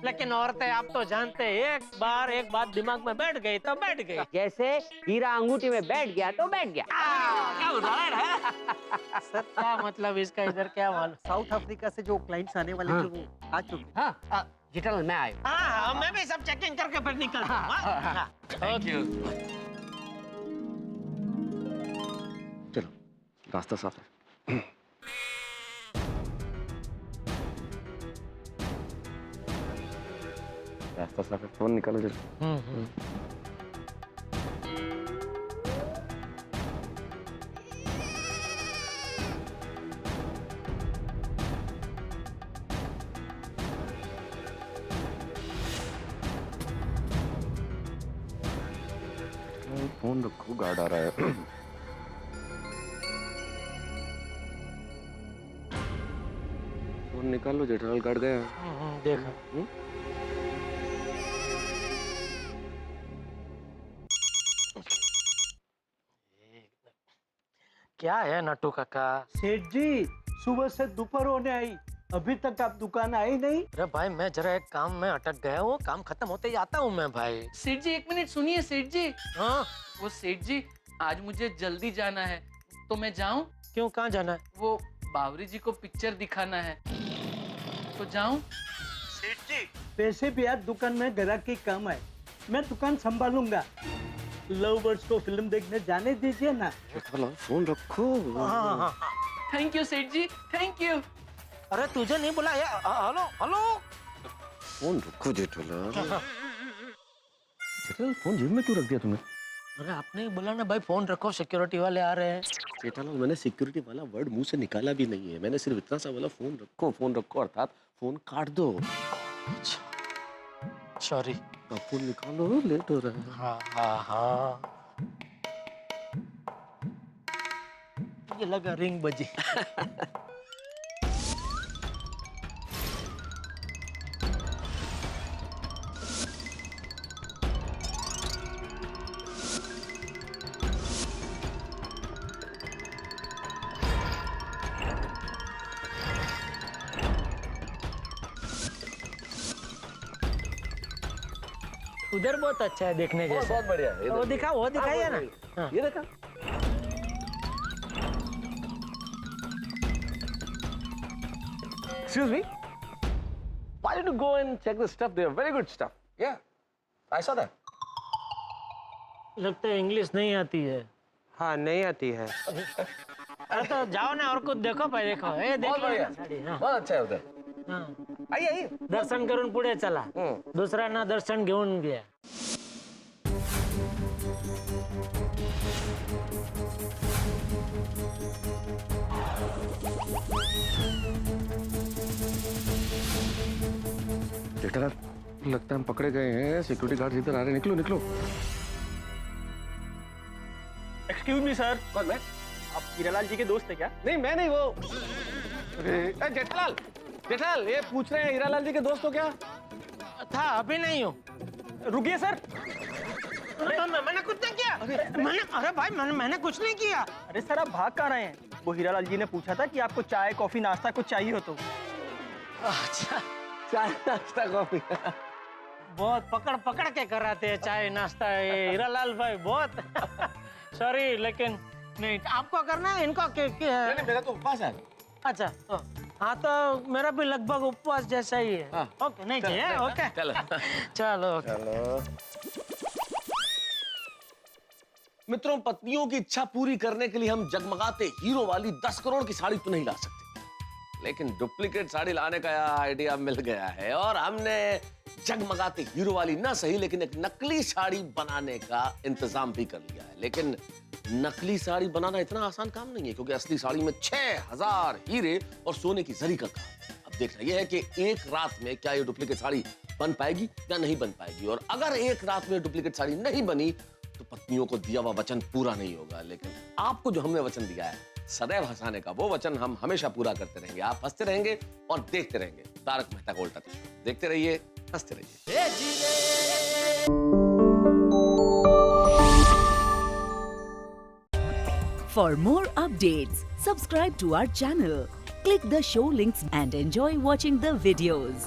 लेकिन औरतें आप तो जानते हैं, एक बात दिमाग में बैठ गई तो बैठ गई।
जैसे हीरा अंगूठी में बैठ गया तो बैठ गया।
क्या उदाहरण है? सर क्या मतलब इसका, इधर क्या मालूम?
साउथ अफ्रीका से जो क्लाइंट्स आने वाले थे वो आ चुके। हाँ, जेठालाल मैं आया।
हाँ, मैं भी सब चेकिंग करके फिर निकलता हूँ। Thank you.
चलो, रास्ता साफ है। रास्ता साफ है, फोन निकालो जल्दी। फोन रखो, गार्ड आ रहा है। फोन निकालो जेठालाल, गार्ड गया।
देखो। क्या है नट्टू काका?
सेठ जी, सुबह से दोपहर होने आई, अभी तक आप दुकान आए नहीं?
अरे भाई मैं जरा एक काम में अटक गया हूँ, काम खत्म होते ही आता हूँ मैं भाई।
सेठ जी एक मिनट सुनिए सेठ जी।
हाँ?
वो सेठ जी, आज मुझे जल्दी जाना है, तो मैं जाऊं?
क्यों, कहाँ जाना है?
वो बावरी जी को पिक्चर दिखाना है, तो जाऊं?
सेठ जी, पैसे भी आज दुकान में ग्राहकी कम है, मैं दुकान संभालूंगा। लव बर्ड्स को फिल्म देखने जाने दीजिए ना।
फोन रखो।
हाँ।
थैंक यू सेठ जी, थैंक यू।
अरे तुझे नहीं बुलाया? Hello hello.
फोन रखो जेठालाल। जेठालाल फोन जेब में क्यों रख दिया तुमने?
अरे आपने ही बोला ना भाई फोन रखो, सिक्योरिटी वाले आ रहे हैं।
जेठालाल मैंने सिक्योरिटी वाला वर्ड मुंह से निकाला भी नहीं है, मैंने सिर्फ इतना सा बोला फोन रखो अर्थात फोन काट दो।
सॉरी।
अब फोन निकालो, लेट हो रहा है।
हाँ। ये लगा रिंग बजी। उधर बहुत अच्छा है देखने जैसा।
बहुत बढ़िया है।
वो दिखाइए ना। हाँ।
ये देखा। Excuse me. Why don't you go and check the stuff? They are very good stuff. Yeah, I saw that.
लगता है इंग्लिश नहीं आती है।
हाँ, नहीं आती है।
अरे तो जाओ ना और कुछ देखो भाई, देखो ये देख लो ना साड़ी। हाँ।
बहुत अच्छा है उधर।
हाँ।
आइए।
दर्शन करून पुढे चला, दुसरा ना दर्शन घेऊन घ्या।
जेठालाल लगता है हम पकड़े गए हैं, सिक्योरिटी गार्ड इधर आ रहे हैं, निकलो।
Excuse me sir.
कौन मैं?
आप हीरालाल जी के दोस्त है क्या?
नहीं मैं नहीं, वो अरे जेठालाल ये पूछ रहे हैं हीरालाल जी के दोस्त हो क्या?
था, अभी नहीं हूँ।
रुकिए सर।
मैंने कुछ नहीं किया। अरे भाई मैंने कुछ नहीं किया।
अरे सर आप भाग कहाँ रहे हैं? वो हीरालाल जी ने पूछा था कि आपको चाय कॉफी नाश्ता कुछ चाहिए हो तो।
अच्छा,
चाय नाश्ता कॉफी।
बहुत पकड़ के कराते हैं चाय नाश्ता ये हीरालाल भाई, बहुत। सॉरी लेकिन नहीं, आपको करना है, इनको
नहीं, मेरा तो उपवास है।
अच्छा तो हाँ, तो मेरा भी लगभग उपवास जैसा ही है।
हाँ।
ओके, नहीं चाहिए। ओके चलो।
मित्रों, पत्नियों की इच्छा पूरी करने के लिए हम जगमगाते हीरो वाली 10 करोड़ की साड़ी तो नहीं ला सकते, लेकिन डुप्लीकेट साड़ी लाने का आइडिया मिल गया है और हमने जगमगाते हीरो वाली ना सही लेकिन एक नकली साड़ी बनाने का इंतजाम भी कर लिया है। लेकिन नकली साड़ी बनाना इतना आसान काम नहीं है, क्योंकि असली साड़ी में 6000 हीरे और सोने की जरी का काम है। अब देखना यह है कि एक रात में क्या ये डुप्लीकेट साड़ी बन पाएगी या नहीं बन पाएगी, और अगर एक रात में डुप्लीकेट साड़ी नहीं बनी तो पत्नियों को दिया हुआ वचन पूरा नहीं होगा। लेकिन आपको जो हमने वचन दिया है सदैव हंसाने का, वो वचन हम हमेशा पूरा करते रहेंगे। आप हंसते रहेंगे और देखते रहेंगे तारक मेहता का उल्टा चश्मा। देखते रहिए, हंसते रहिए।
For more updates, subscribe to our channel, click the show links and enjoy watching the videos.